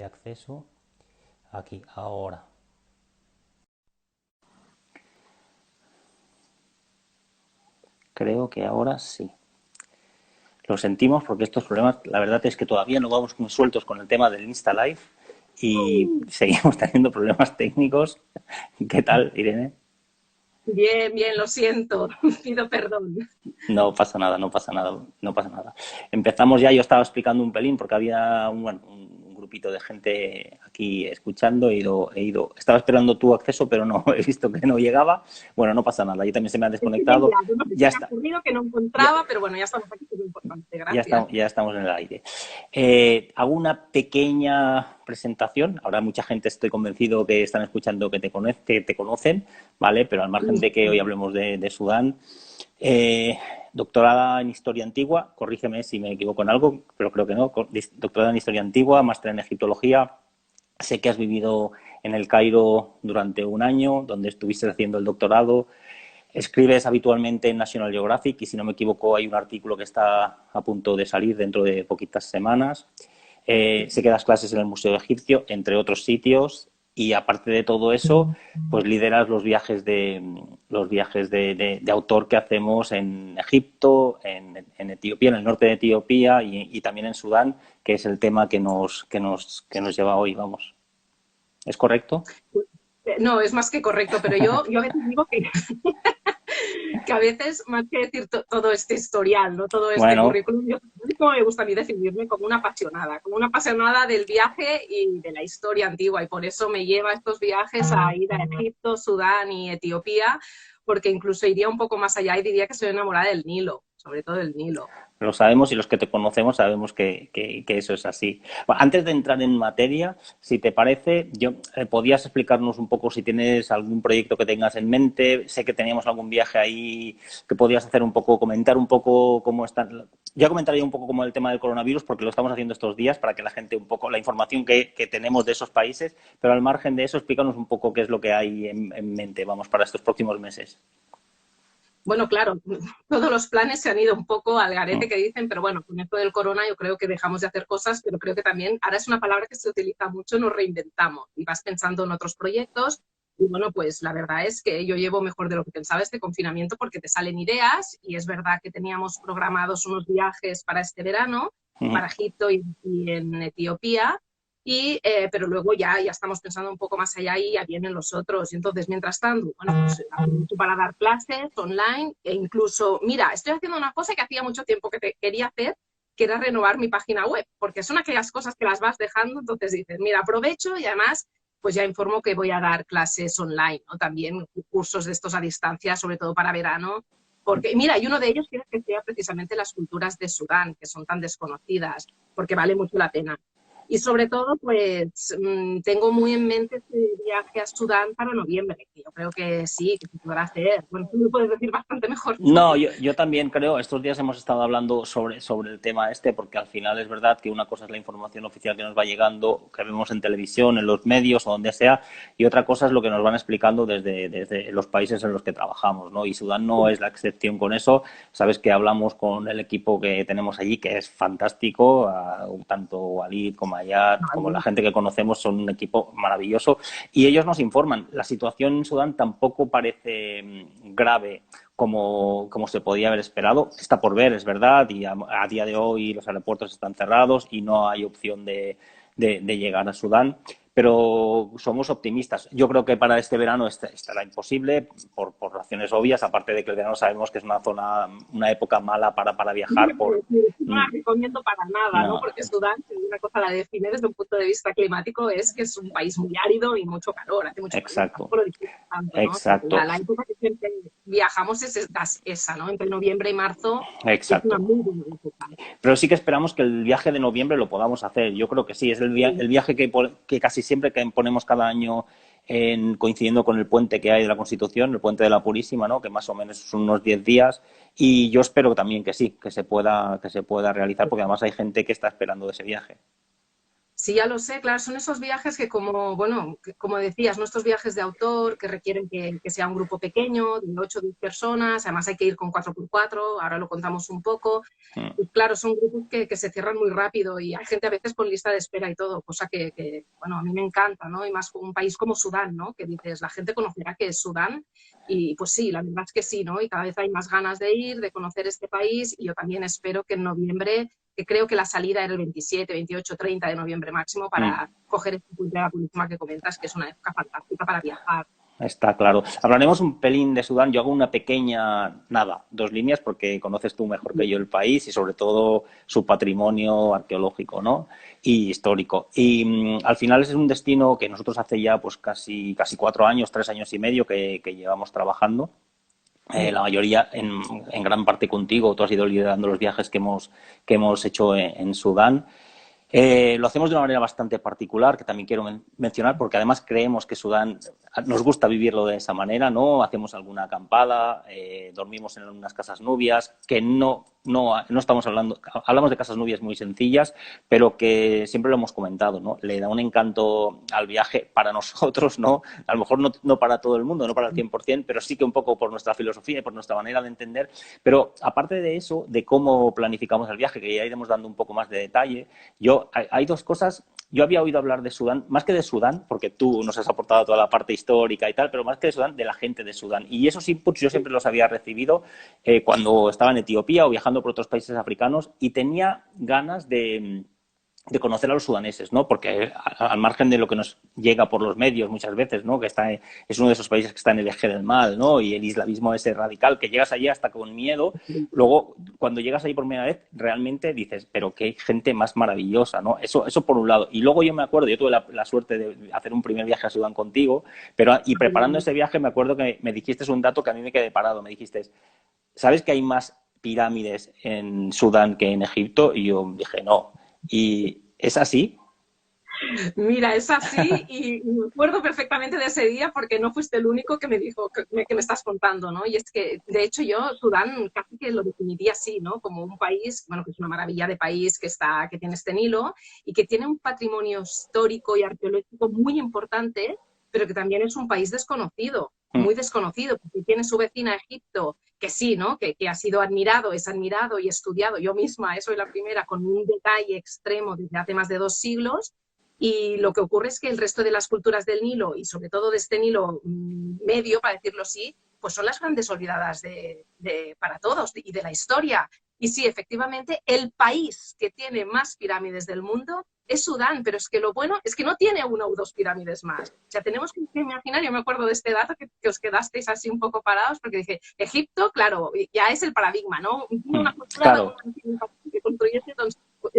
de acceso. Aquí, ahora. Creo que ahora sí. Lo sentimos porque estos problemas, la verdad es que todavía no vamos muy sueltos con el tema del Insta Live y seguimos teniendo problemas técnicos. ¿Qué tal, Irene? Bien, bien, lo siento, pido perdón. No pasa nada, no pasa nada, no pasa nada. Empezamos ya, yo estaba explicando un pelín porque había un grupito de gente aquí escuchando, estaba esperando tu acceso, pero no, he visto que no llegaba. Bueno, no pasa nada, yo también se me ha Estoy bien desconectado. yo no sé qué Ya me ha está, ocurrido que no ya, encontraba, pero bueno, ya estamos aquí, que es lo importante, ya gracias. estamos, ya estamos en el aire. Hago una pequeña presentación. Ahora mucha gente estoy convencido que están escuchando que te conocen, ¿vale? Pero al margen de que hoy hablemos de Sudán, eh, doctorada en Historia Antigua, corrígeme si me equivoco en algo, pero creo que no. Doctorada en Historia Antigua, máster en Egiptología. Sé que has vivido en el Cairo durante un año, donde estuviste haciendo el doctorado. Escribes habitualmente en National Geographic y, si no me equivoco, hay un artículo que está a punto de salir dentro de poquitas semanas. Sé que das clases en el Museo Egipcio, entre otros sitios, y aparte de todo eso, pues lideras los viajes de autor que hacemos en Egipto, en Etiopía, en el norte de Etiopía y también en Sudán, que es el tema que nos lleva hoy, vamos. ¿Es correcto? No, es más que correcto, pero yo a veces digo que a veces, más que decir todo este historial, ¿no? Todo este Bueno, currículum, yo como me gusta a mí definirme como una apasionada del viaje y de la historia antigua, y por eso me lleva estos viajes a ir a Egipto, Sudán y Etiopía, porque incluso iría un poco más allá y diría que soy enamorada del Nilo, sobre todo del Nilo. lo sabemos y los que te conocemos sabemos que eso es así. Bueno, antes de entrar en materia, si te parece, podías explicarnos un poco si tienes algún proyecto que tengas en mente. Sé que teníamos algún viaje ahí que podías hacer un poco, comentar un poco cómo están. Ya comentaría un poco como el tema del coronavirus, porque lo estamos haciendo estos días para que la gente un poco, la información que tenemos de esos países, pero al margen de eso, explícanos un poco qué es lo que hay en mente, vamos, para estos próximos meses. Bueno, claro, todos los planes se han ido un poco al garete que dicen, pero bueno, con esto del corona yo creo que dejamos de hacer cosas, pero creo que también, ahora es una palabra que se utiliza mucho, nos reinventamos y vas pensando en otros proyectos. Y bueno, pues la verdad es que yo llevo mejor de lo que pensaba este confinamiento porque te salen ideas y es verdad que teníamos programados unos viajes para este verano, para Egipto y en Etiopía, pero luego ya estamos pensando un poco más allá y ya vienen los otros. Y entonces, mientras tanto, bueno, pues aprovecho para dar clases online e incluso, mira, estoy haciendo una cosa que hacía mucho tiempo que quería hacer, que era renovar mi página web, porque son aquellas cosas que las vas dejando, entonces dices, mira, aprovecho y además pues ya informo que voy a dar clases online, ¿no? También cursos de estos a distancia, sobre todo para verano, porque mira, y uno de ellos quiere que sea precisamente las culturas de Sudán, que son tan desconocidas, porque vale mucho la pena. Y sobre todo, pues tengo muy en mente este viaje a Sudán para noviembre, que yo creo que sí, que se podrá hacer. Bueno, tú lo puedes decir bastante mejor tú. No, yo también creo, estos días hemos estado hablando sobre el tema este, porque al final es verdad que una cosa es la información oficial que nos va llegando, que vemos en televisión, en los medios o donde sea, y otra cosa es lo que nos van explicando desde los países en los que trabajamos, ¿no? Y Sudán no es la excepción con eso. Sabes que hablamos con el equipo que tenemos allí, que es fantástico, tanto Walid como Ayat, como la gente que conocemos, son un equipo maravilloso, y ellos nos informan. La situación en Sudán tampoco parece grave como se podía haber esperado. Está por ver, es verdad, y a día de hoy los aeropuertos están cerrados y no hay opción de llegar a Sudán, pero somos optimistas. Yo creo que para este verano estará imposible por razones obvias, aparte de que el verano sabemos que es una época mala para viajar No la recomiendo para nada, ¿no? no, Porque Sudán, si una cosa la define desde un punto de vista climático, es que es un país muy árido y mucho calor, hace mucho calor, exacto, tampoco lo disfruto tanto, ¿no? exacto, La época que siempre viajamos es esa, ¿no? Entre noviembre y marzo es una exacto. muy buena época. Pero sí que esperamos que el viaje de noviembre lo podamos hacer. Yo creo que sí, es el viaje que casi siempre que ponemos cada año coincidiendo con el puente que hay de la Constitución, el puente de la Purísima, ¿no? Que más o menos son unos 10 días. Y yo espero también que sí, que se pueda realizar, porque además hay gente que está esperando ese viaje. Sí, ya lo sé, claro, son esos viajes que como, bueno, como decías, nuestros viajes de autor que requieren que sea un grupo pequeño, de 8 o 10 personas, además hay que ir con 4x4, ahora lo contamos un poco, Mm. y claro, son grupos que se cierran muy rápido y hay gente a veces con lista de espera y todo, cosa bueno, a mí me encanta, ¿no? Y más con un país como Sudán, ¿no? Que dices, la gente conocerá que es Sudán y pues sí, la verdad es que sí, ¿no? Y cada vez hay más ganas de ir, de conocer este país y yo también espero que en noviembre, que creo que la salida era el 27, 28, 30 de noviembre máximo Mm. para coger esta cultura purísima que comentas, que es una época fantástica para viajar. Está claro. Hablaremos un pelín de Sudán. Yo hago una pequeña, nada, 2 líneas, porque conoces tú mejor que yo el país y sobre todo su patrimonio arqueológico, ¿no? Y histórico. Y al final es un destino que nosotros hace ya pues casi 4 años, 3 años y medio que llevamos trabajando. Sí. La mayoría en gran parte contigo. Tú has ido liderando los viajes que hemos hecho en Sudán. Lo hacemos de una manera bastante particular, que también quiero mencionar, porque además creemos que Sudán nos gusta vivirlo de esa manera, ¿no? Hacemos alguna acampada, dormimos en unas casas nubias, que no estamos hablamos de casas nubias muy sencillas, pero que siempre lo hemos comentado, ¿no? Le da un encanto al viaje para nosotros, ¿no? A lo mejor no para todo el mundo, no para el 100%, pero sí que un poco por nuestra filosofía y por nuestra manera de entender. Pero aparte de eso, de cómo planificamos el viaje, que ya iremos dando un poco más de detalle, hay 2 cosas. Yo había oído hablar de Sudán, más que de Sudán, porque tú nos has aportado toda la parte histórica y tal, pero más que de Sudán, de la gente de Sudán. Y esos inputs yo siempre los había recibido cuando estaba en Etiopía o viajando por otros países africanos y tenía ganas de conocer a los sudaneses, ¿no? Porque al margen de lo que nos llega por los medios muchas veces, ¿no? Que es uno de esos países que está en el eje del mal, ¿no? Y el islamismo ese radical, que llegas allí hasta con miedo. Luego, cuando llegas ahí por primera vez, realmente dices, pero qué gente más maravillosa, ¿no? Eso por un lado. Y luego yo me acuerdo, yo tuve la suerte de hacer un primer viaje a Sudán contigo, y preparando ese viaje me acuerdo que me dijiste un dato que a mí me quedé parado. Me dijiste, ¿sabes que hay más pirámides en Sudán que en Egipto? Y yo dije, no. ¿Y es así? Mira, es así y me acuerdo perfectamente de ese día porque no fuiste el único que me dijo que me estás contando, ¿no? Y es que, de hecho, yo Sudán casi que lo definiría así, ¿no? Como un país, bueno, que es una maravilla de país que tiene este Nilo y que tiene un patrimonio histórico y arqueológico muy importante, pero que también es un país desconocido, Mm. muy desconocido, porque tiene su vecina Egipto, que sí, ¿no? Que ha sido admirado, es admirado y estudiado. Yo misma, soy la primera, con un detalle extremo desde hace más de 2 siglos. Y lo que ocurre es que el resto de las culturas del Nilo, y sobre todo de este Nilo medio, para decirlo así, pues son las grandes olvidadas para todos y de la historia. Y sí, efectivamente, el país que tiene más pirámides del mundo es Sudán, pero es que lo bueno es que no tiene 1 o 2 pirámides más. O sea, tenemos que imaginar, yo me acuerdo de este dato que os quedasteis así un poco parados, porque dije, Egipto, claro, ya es el paradigma, ¿no? Tiene una cultura Claro, que construyese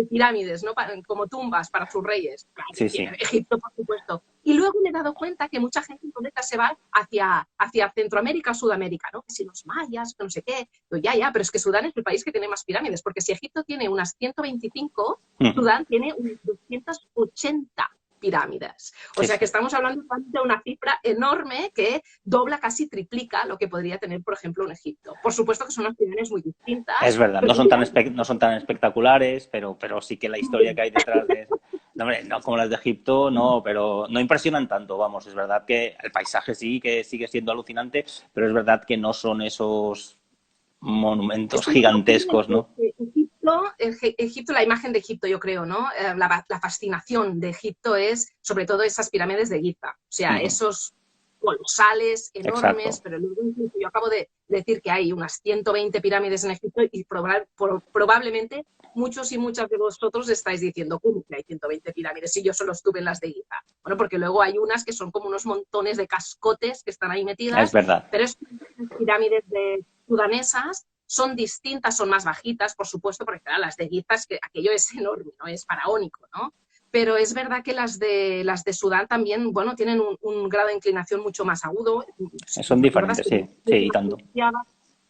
pirámides, ¿no? Como tumbas para sus reyes. Claro, sí, tiene sí. Egipto, por supuesto. Y luego me he dado cuenta que mucha gente entonces se va hacia Centroamérica o Sudamérica, ¿no? Que si los mayas, que no sé qué. Pero pero es que Sudán es el país que tiene más pirámides, porque si Egipto tiene unas 125, Sudán tiene unas 280 pirámides. O Sí, sea que sí. estamos hablando de una cifra enorme que dobla, casi triplica lo que podría tener, por ejemplo, un Egipto. Por supuesto que son unas pirámides muy distintas, Es verdad, pero no son tan espectaculares, pero sí que la historia que hay detrás de eso. No, hombre, no como las de Egipto, no, pero no impresionan tanto, vamos. Es verdad que el paisaje sí que sigue siendo alucinante, pero es verdad que no son esos es monumentos que lo que ocurre gigantescos, ¿no? es que Egipto, la imagen de Egipto, yo creo, ¿no? La fascinación de Egipto es sobre todo esas pirámides de Giza. O sea, esos colosales, enormes, Exacto. pero luego incluso yo acabo de decir que hay unas 120 pirámides en Egipto y probablemente muchos y muchas de vosotros estáis diciendo, ¿cómo que hay 120 pirámides si yo solo estuve en las de Giza? Bueno, porque luego hay unas que son como unos montones de cascotes que están ahí Es metidas, verdad. pero es pirámides sudanesas son distintas, son más bajitas, por supuesto, porque claro, las de Giza, que aquello es enorme, ¿no? Es faraónico, ¿no? Pero es verdad que las de Sudán también, bueno, tienen un grado de inclinación mucho más agudo. Si Son recuerdas diferentes, que sí, sí, y tanto.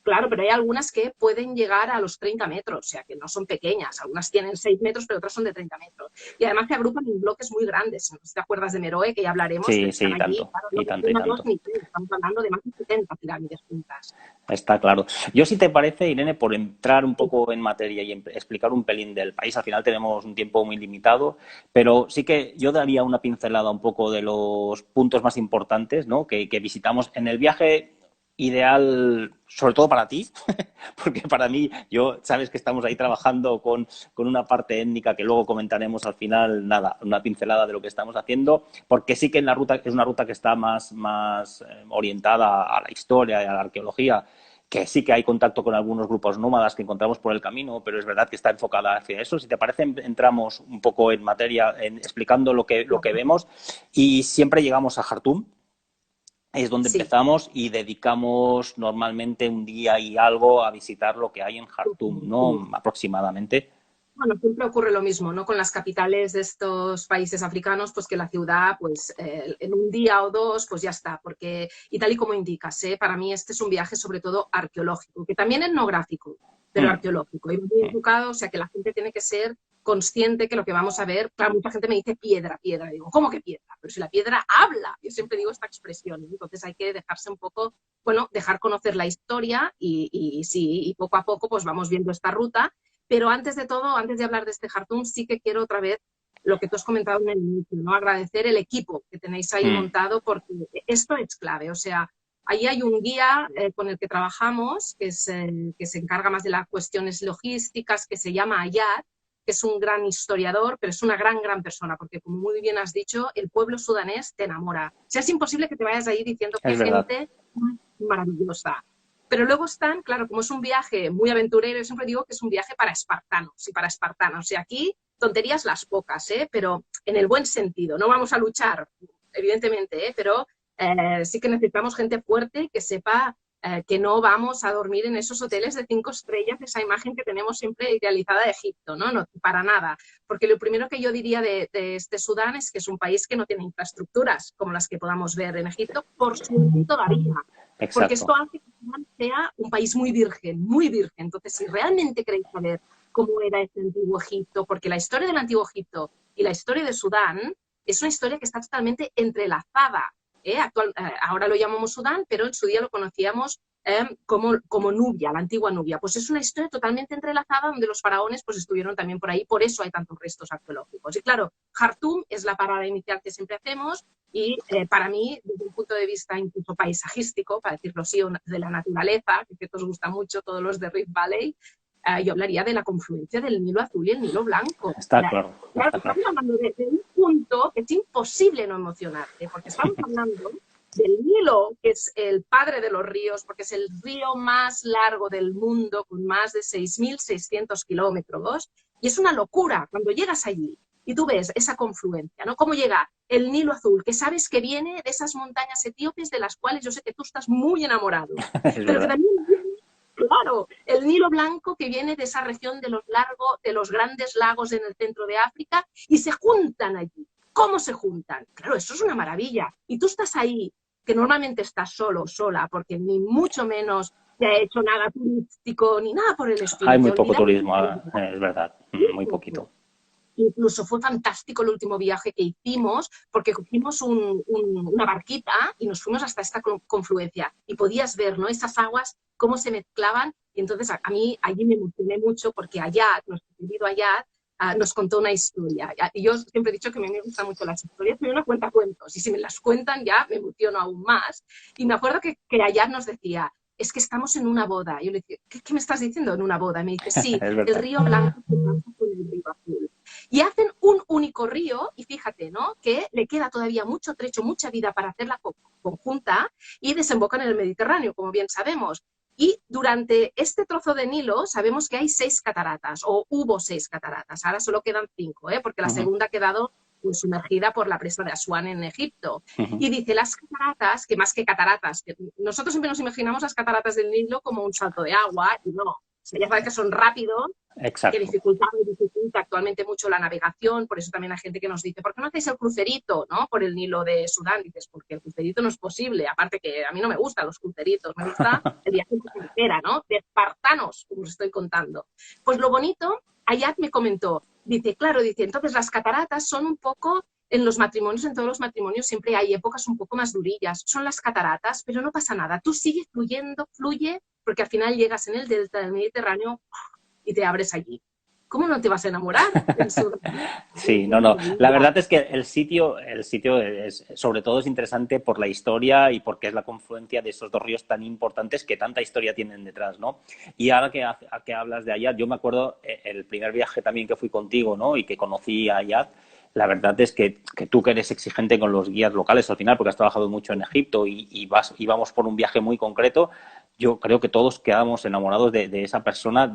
Claro, pero hay algunas que pueden llegar a los 30 metros, o sea, que no son pequeñas. Algunas tienen 6 metros, pero otras son de 30 metros. Y además se agrupan en bloques muy grandes. No sé si te acuerdas de Meroe, que ya hablaremos, pero Sí, están sí, allí, tanto, claro, no y de tanto, y una, dos tanto. ni tres. Estamos hablando de más de 70 pirámides juntas. Está claro. Yo, si te parece, Irene, por entrar un Sí, poco en materia y explicar un pelín del país, al final tenemos un tiempo muy limitado, pero sí que yo daría una pincelada un poco de los puntos más importantes, ¿no? que visitamos en el viaje ideal, sobre todo para ti, porque para mí, yo, sabes que estamos ahí trabajando con una parte étnica que luego comentaremos al final, nada, una pincelada de lo que estamos haciendo, porque sí que en la ruta es una ruta que está más orientada a la historia y a la arqueología, que sí que hay contacto con algunos grupos nómadas que encontramos por el camino, pero es verdad que está enfocada hacia eso. Si te parece, entramos un poco en materia, explicando lo que vemos, y siempre llegamos a Jartum, es donde sí. empezamos y dedicamos normalmente un día y algo a visitar lo que hay en Jartum, ¿no? Aproximadamente. Bueno, siempre ocurre lo mismo, ¿no? Con las capitales de estos países africanos, pues que la ciudad, pues en un día o dos, pues ya está, porque, y tal y como indicas, para mí este es un viaje sobre todo arqueológico, que también etnográfico, pero Mm, arqueológico, y muy mm. enfocado, o sea que la gente tiene que ser consciente que lo que vamos a ver, claro, mucha gente me dice piedra, piedra, digo, ¿cómo que piedra? Pero si la piedra habla, yo siempre digo esta expresión, ¿no? Entonces hay que dejarse un poco, bueno, dejar conocer la historia y sí, y poco a poco pues vamos viendo esta ruta. Pero antes de todo, antes de hablar de este Jartum, sí que quiero otra vez lo que tú has comentado en el inicio, ¿no? Agradecer el equipo que tenéis ahí Mm. montado porque esto es clave. O sea, ahí hay un guía con el que trabajamos que se encarga más de las cuestiones logísticas, que se llama Ayat, que es un gran historiador, pero es una gran persona, porque como muy bien has dicho, el pueblo sudanés te enamora. O sea, es imposible que te vayas ahí diciendo qué Es verdad. gente maravillosa. Pero luego están, claro, como es un viaje muy aventurero, yo siempre digo que es un viaje para espartanos y para espartanos. O sea, aquí tonterías las pocas, pero en el buen sentido. No vamos a luchar, evidentemente, pero sí que necesitamos gente fuerte que sepa que no vamos a dormir en esos hoteles de 5 estrellas, esa imagen que tenemos siempre idealizada de Egipto, ¿no? No, para nada. Porque lo primero que yo diría de este Sudán es que es un país que no tiene infraestructuras como las que podamos ver en Egipto, por suerte todavía. Porque Exacto. esto hace que sea un país muy virgen, muy virgen. Entonces, si realmente queréis saber cómo era este antiguo Egipto, porque la historia del antiguo Egipto y la historia de Sudán es una historia que está totalmente entrelazada. Ahora lo llamamos Sudán, pero en su día lo conocíamos como Nubia, la antigua Nubia. Pues es una historia totalmente entrelazada donde los faraones pues, estuvieron también por ahí, por eso hay tantos restos arqueológicos. Y claro, Jartum es la parada inicial que siempre hacemos y para mí, desde un punto de vista incluso paisajístico, para decirlo así, de la naturaleza, que os gusta mucho todos los de Rift Valley, yo hablaría de la confluencia del Nilo Azul y el Nilo Blanco. Está claro, Claro, está claro. estamos hablando de un punto que es imposible no emocionarte, porque estamos hablando del Nilo, que es el padre de los ríos, porque es el río más largo del mundo, con más de 6.600 kilómetros, y es una locura cuando llegas allí y tú ves esa confluencia, ¿no? Cómo llega el Nilo Azul, que sabes que viene de esas montañas etíopes de las cuales yo sé que tú estás muy enamorado, Es pero que verdad. también viene, claro, el Nilo Blanco que viene de esa región de los grandes lagos en el centro de África y se juntan allí. ¿Cómo se juntan? Claro, eso es una maravilla. Y tú estás ahí, que normalmente estás solo, sola, porque ni mucho menos te ha hecho nada turístico, ni nada por el estilo. Hay Te muy poco olvidas. turismo, es verdad. Muy poquito. Incluso fue fantástico el último viaje que hicimos porque cogimos una barquita y nos fuimos hasta esta confluencia y podías ver, ¿no? Esas aguas, cómo se mezclaban. Y entonces a mí allí me emocioné mucho porque Ayat, nuestro querido Ayat, nos contó una historia. Y yo siempre he dicho que a mí me gustan mucho las historias, pero no cuenta cuentos. Y si me las cuentan ya me emociono aún más. Y me acuerdo que Ayat nos decía, es que estamos en una boda. Y yo le decía, ¿qué me estás diciendo en una boda? Y me dice, sí, Es el verdad. río Blanco se pasa con el río Azul. Y hacen un único río, y fíjate, ¿no? Que le queda todavía mucho trecho, mucha vida para hacerla conjunta y desembocan en el Mediterráneo, como bien sabemos. Y durante este trozo de Nilo sabemos que hay 6 cataratas, o hubo 6 cataratas, ahora solo quedan 5, porque la segunda ha quedado pues, sumergida por la presa de Asuán en Egipto. Y dice, las cataratas, que más que cataratas, que nosotros siempre nos imaginamos las cataratas del Nilo como un salto de agua, y no, o sea, ya sabes que son rápidos, que exacto. dificultaba y dificulta actualmente mucho la navegación. Por eso también hay gente que nos dice, ¿por qué no hacéis el crucerito, ¿no? Por el Nilo de Sudán? Dices, porque el crucerito no es posible. Aparte que a mí no me gustan los cruceritos, me gusta el viaje en carretera, ¿no? De espartanos, como os estoy contando. Pues lo bonito, Ayat me comentó, dice, claro, dice, entonces las cataratas son un poco en los matrimonios, en todos los matrimonios siempre hay épocas un poco más durillas. Son las cataratas, pero no pasa nada. Tú sigues fluyendo, fluye, porque al final llegas en el delta del Mediterráneo y te abres allí. ¿Cómo no te vas a enamorar del sur? Sí, no, no. La verdad es que el sitio es, sobre todo es interesante por la historia y porque es la confluencia de esos dos ríos tan importantes que tanta historia tienen detrás, ¿no? Y ahora que hablas de Ayat, yo me acuerdo el primer viaje también que fui contigo, ¿no? Y que conocí a Ayat. La verdad es que tú que eres exigente con los guías locales al final, porque has trabajado mucho en Egipto y vamos por un viaje muy concreto, yo creo que todos quedamos enamorados de esa persona,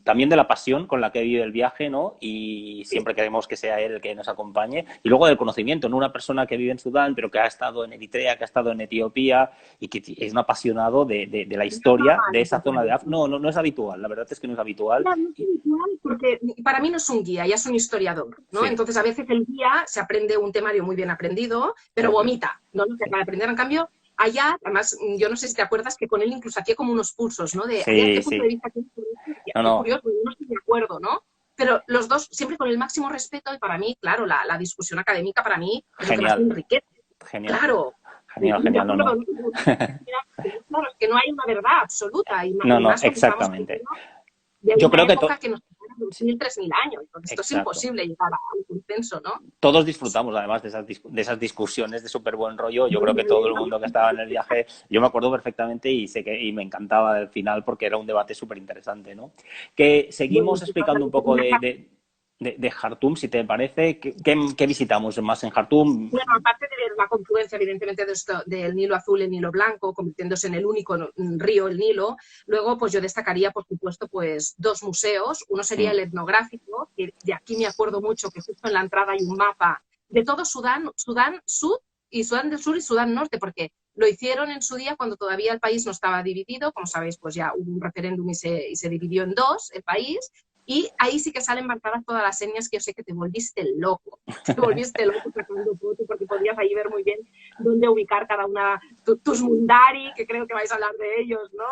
también de la pasión con la que vive el viaje, ¿no? Y siempre queremos que sea él el que nos acompañe. Y luego del conocimiento, ¿no? Una persona que vive en Sudán, pero que ha estado en Eritrea, que ha estado en Etiopía y que es un apasionado de la historia de esa zona de África. No, no, no es habitual, la verdad es que no es habitual. No es habitual porque para mí no es un guía, ya es un historiador, ¿no? Sí, Entonces a veces el guía se aprende un temario muy bien aprendido, pero eso es. vomita, ¿no? Lo que acaba de aprender. En cambio, allá, además, yo no sé si te acuerdas que con él incluso hacía como unos pulsos, ¿no? De allá, ¿qué Sí, punto de sí. vista tienes sobre esto? No, Qué no, curioso, yo no estoy de acuerdo, ¿no? Pero los dos siempre con el máximo respeto y para mí, claro, la discusión académica para mí es lo que más me genial, enriquece. genial, Claro, genial, de genial, no, acuerdo, no. ¿no? Claro, es que no hay una verdad absoluta No, y no, más porque estamos exactamente. de Yo una creo que época que nos separa de sí, 2.000, 3.000 años. Entonces, esto es exacto. imposible llegar a un consenso, ¿no? Todos disfrutamos además de esas discusiones de súper buen rollo. Yo creo que todo el mundo que estaba en el viaje, yo me acuerdo perfectamente y sé que y me encantaba el final porque era un debate súper interesante, ¿no? Que Bueno, seguimos explicando un poco de Jartum, si te parece. ¿Qué visitamos más en Jartum? bueno, aparte de ver la confluencia, evidentemente, del Nilo Azul y el Nilo Blanco, convirtiéndose en el único río, el Nilo, luego pues yo destacaría, por supuesto, pues dos museos. Uno sería Mm, el etnográfico, que de aquí me acuerdo mucho que justo en la entrada hay un mapa de todo Sudán, Sudán Sud y Sudán del Sur y Sudán Norte, porque lo hicieron en su día cuando todavía el país no estaba dividido. Como sabéis, pues ya hubo un referéndum y se dividió en dos el país. Y ahí sí que salen marcadas todas las señas que yo sé que te volviste loco. Te volviste loco sacando fotos porque podías ahí ver muy bien dónde ubicar cada una, tus mundari, que creo que vais a hablar de ellos, ¿no?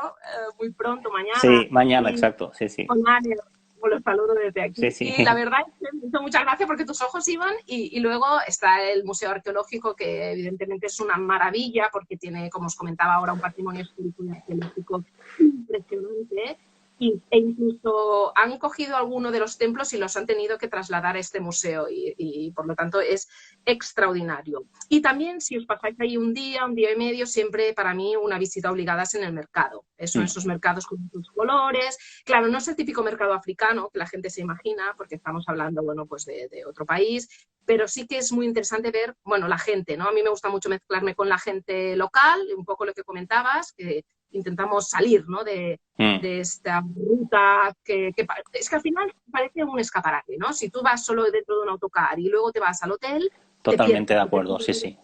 Muy pronto, mañana. sí, mañana, Y exacto, sí, sí, con Ania, os los saludo desde sí, aquí. sí. Y la verdad es que me hizo mucha gracia porque tus ojos iban y luego está el Museo Arqueológico, que evidentemente es una maravilla porque tiene, como os comentaba ahora, un patrimonio histórico y arqueológico impresionante. E incluso han cogido alguno de los templos y los han tenido que trasladar a este museo y por lo tanto es extraordinario. Y también si os pasáis ahí un día y medio, siempre para mí una visita obligada es en el mercado. Son Mm, esos mercados con sus colores. Claro, no es el típico mercado africano que la gente se imagina, porque estamos hablando, bueno, pues de otro país, pero sí que es muy interesante ver, bueno, la gente, ¿no? A mí me gusta mucho mezclarme con la gente local, un poco lo que comentabas, que intentamos salir, ¿no? mm, De esta ruta que es que al final parece un escaparate, ¿no? Si tú vas solo dentro de un autocar y luego te vas al hotel, te totalmente pierdes. de Y te acuerdo, sí, pierdes. sí.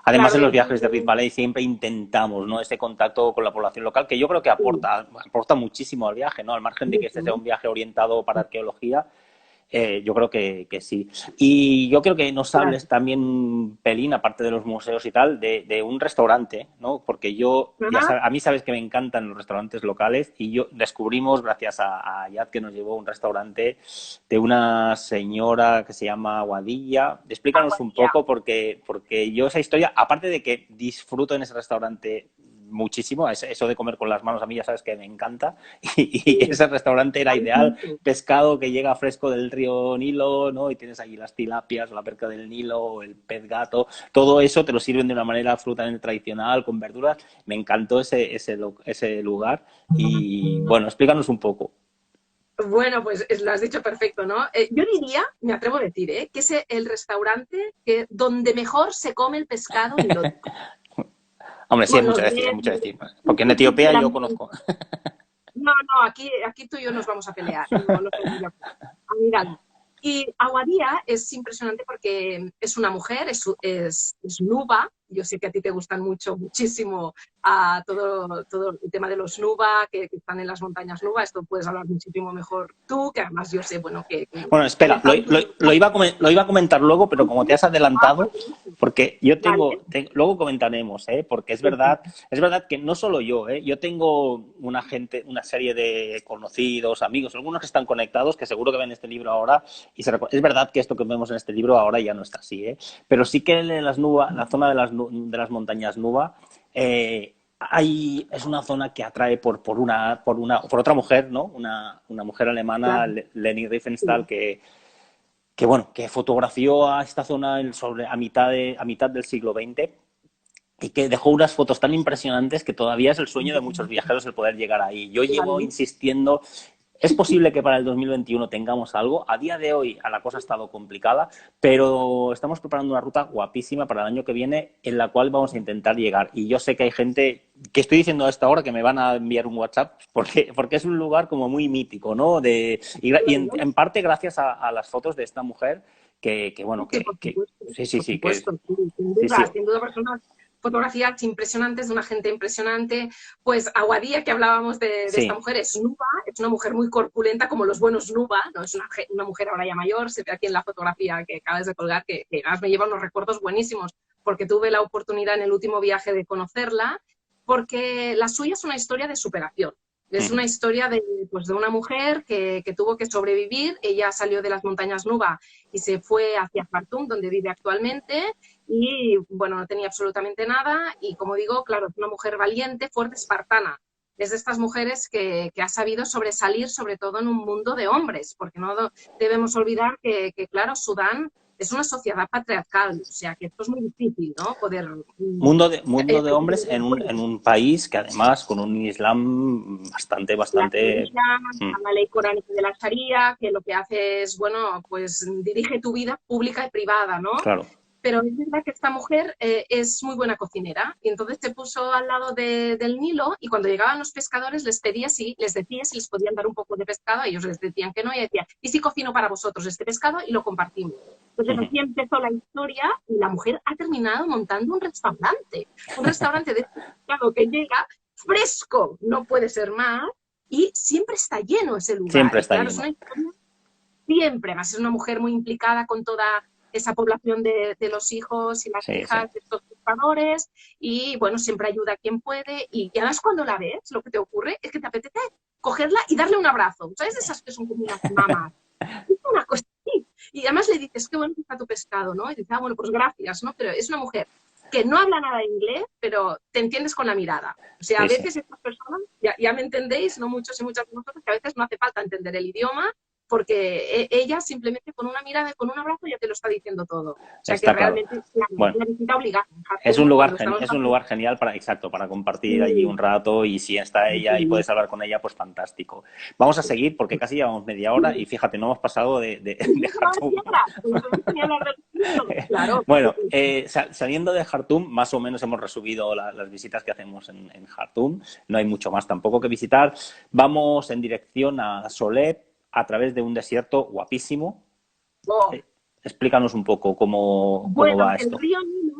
Además, Claro, en y los entonces, viajes de Rift Valley siempre intentamos, ¿no? Ese contacto con la población local, que yo creo que aporta muchísimo al viaje, ¿no? Al margen de que este sea un viaje orientado para arqueología, yo creo que sí. Y yo creo que nos claro. hables también, Pelín, aparte de los museos y tal, de un restaurante, ¿no? Porque Ajá. a mí sabes que me encantan los restaurantes locales y yo descubrimos, gracias a Yad, que nos llevó un restaurante de una señora que se llama Guadilla. Explícanos un Ya. poco porque yo esa historia, aparte de que disfruto en ese restaurante muchísimo, eso de comer con las manos a mí ya sabes que me encanta y Sí, ese restaurante era sabes ideal, mucho. pescado que llega fresco del río Nilo, ¿no? Y tienes ahí las tilapias, la perca del Nilo, el pez gato, todo eso te lo sirven de una manera absolutamente tradicional, con verduras. Me encantó ese lugar y bueno, explícanos un poco. Bueno, pues lo has dicho perfecto, ¿no? Yo diría, me atrevo a decir, que es el restaurante donde mejor se come el pescado nilótico. Hombre, sí, hay Con mucho los decir, hay dedos, mucho decir. Porque en Etiopía yo conozco. no, no, aquí tú y yo nos vamos a pelear, no estamos de acuerdo. Mira, y Aguadía es impresionante porque es una mujer, es nuba, yo sé que a ti te gustan muchísimo a todo el tema de los Nuba, que están en las montañas Nuba. Esto puedes hablar muchísimo mejor tú, que además yo sé, bueno, que Bueno, espera, lo iba a comentar luego, pero como te has adelantado, porque yo vale, luego comentaremos, porque es verdad que no solo yo, yo tengo una serie de conocidos, amigos, algunos que están conectados, que seguro que ven este libro ahora, y es verdad que esto que vemos en este libro ahora ya no está así, pero sí que en la zona de las montañas Nuba, es una zona que atrae por otra mujer, ¿no? Una mujer alemana, claro, Leni sí, Riefenstahl, que fotografió a esta zona a mitad del siglo XX y que dejó unas fotos tan impresionantes que todavía es el sueño de muchos viajeros el poder llegar ahí. Yo llevo claro. insistiendo. Es posible que para el 2021 tengamos algo. A día de hoy la cosa ha estado complicada, pero estamos preparando una ruta guapísima para el año que viene en la cual vamos a intentar llegar. Y yo sé que hay gente que estoy diciendo a esta hora que me van a enviar un WhatsApp porque es un lugar como muy mítico, ¿no? Y en parte gracias a las fotos de esta mujer bueno, Sí, sí, por sí, que supuesto, sí, sí, sí, sin duda personas, fotografías impresionantes de una gente impresionante. Pues Aguadía, que hablábamos de esta sí. mujer, es Nuba, es una mujer muy corpulenta, como los buenos Nuba, ¿no? Es una mujer ahora ya mayor, se ve aquí en la fotografía que acabas de colgar, que me lleva unos recuerdos buenísimos, porque tuve la oportunidad en el último viaje de conocerla, porque la suya es una historia de superación. Es una historia pues, de una mujer que tuvo que sobrevivir. Ella salió de las montañas Nuba y se fue hacia Khartoum, donde vive actualmente, y bueno, no tenía absolutamente nada, y como digo, claro, es una mujer valiente, fuerte, espartana. Es de estas mujeres que ha sabido sobresalir, sobre todo en un mundo de hombres, porque no debemos olvidar claro, Sudán es una sociedad patriarcal, o sea, que esto es muy difícil, ¿no? Poder... Mundo de hombres en un país que además con un islam la bastante... Sharia, la ley coránica de la Sharia, que lo que hace es, bueno, pues dirige tu vida pública y privada, ¿no? Claro. Pero es verdad que esta mujer es muy buena cocinera, y entonces se puso al lado del Nilo, y cuando llegaban los pescadores les decía si les podían dar un poco de pescado. A ellos les decían que no, y decía, ¿y si cocino para vosotros este pescado y lo compartimos? Entonces así empezó la historia, y la mujer ha terminado montando un restaurante de pescado que llega fresco, no puede ser más, y siempre está lleno ese lugar. Siempre Y está claro, es lleno. una historia siempre, además es una mujer muy implicada con toda esa población de los hijos y las Sí, sí. hijas de estos pescadores, y bueno, siempre ayuda a quien puede, y además cuando la ves, lo que te ocurre es que te apetece cogerla y darle un abrazo. ¿Sabes? Esas que son como unas mamas. Es una cosa así. Y además le dices, qué bueno que está tu pescado, ¿no? Y dices, ah, bueno, pues gracias, ¿no? Pero es una mujer que no habla nada de inglés, pero te entiendes con la mirada. O sea, a Sí, sí. veces estas personas, ya me entendéis, no muchos y muchas de nosotros, que a veces no hace falta entender el idioma, porque ella simplemente con una mirada y con un abrazo ya te lo está diciendo todo. O sea que Está claro. realmente, claro, Bueno, una visita obligada en es un Jartum, lugar, cuando estamos es un lugar genial para, exacto, para compartir allí un sí, rato y si está ella y sí, puedes hablar con ella, pues fantástico. Vamos a seguir porque casi llevamos media hora y fíjate, no hemos pasado de Jartum. claro. Bueno, saliendo de Jartum, más o menos hemos resumido las visitas que hacemos en Jartum. No hay mucho más tampoco que visitar. Vamos en dirección a Soleb a través de un desierto guapísimo. Oh, Explícanos un poco cómo bueno, va el esto. río Nilo,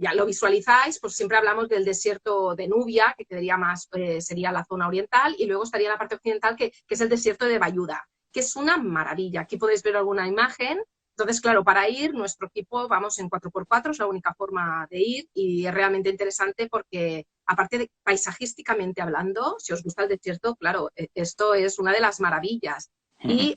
ya lo visualizáis, pues siempre hablamos del desierto de Nubia, que quedaría más, sería la zona oriental, y luego estaría la parte occidental, que es el desierto de Bayuda, que es una maravilla. Aquí podéis ver alguna imagen. Entonces, claro, para ir, nuestro equipo vamos en 4x4, es la única forma de ir, y es realmente interesante porque, aparte de paisajísticamente hablando, si os gusta el desierto, claro, esto es una de las maravillas. Y,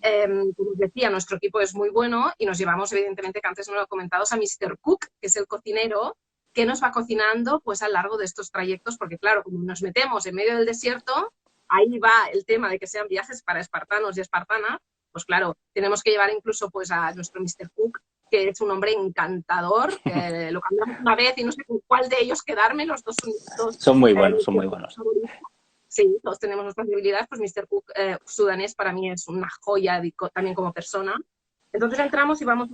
como os decía, nuestro equipo es muy bueno, y nos llevamos, evidentemente, que antes no lo he comentado, a Mr. Cook, que es el cocinero, que nos va cocinando pues a lo largo de estos trayectos, porque claro, como nos metemos en medio del desierto, ahí va el tema de que sean viajes para espartanos y espartanas, pues claro, tenemos que llevar incluso pues a nuestro Mr. Cook, que es un hombre encantador, que lo cambiamos una vez y no sé con cuál de ellos quedarme, los dos son dos Son muy buenos, son muy buenos. sí, todos tenemos nuestras debilidades, pues Mr. Cook sudanés para mí es una joya también como persona. Entonces entramos y vamos,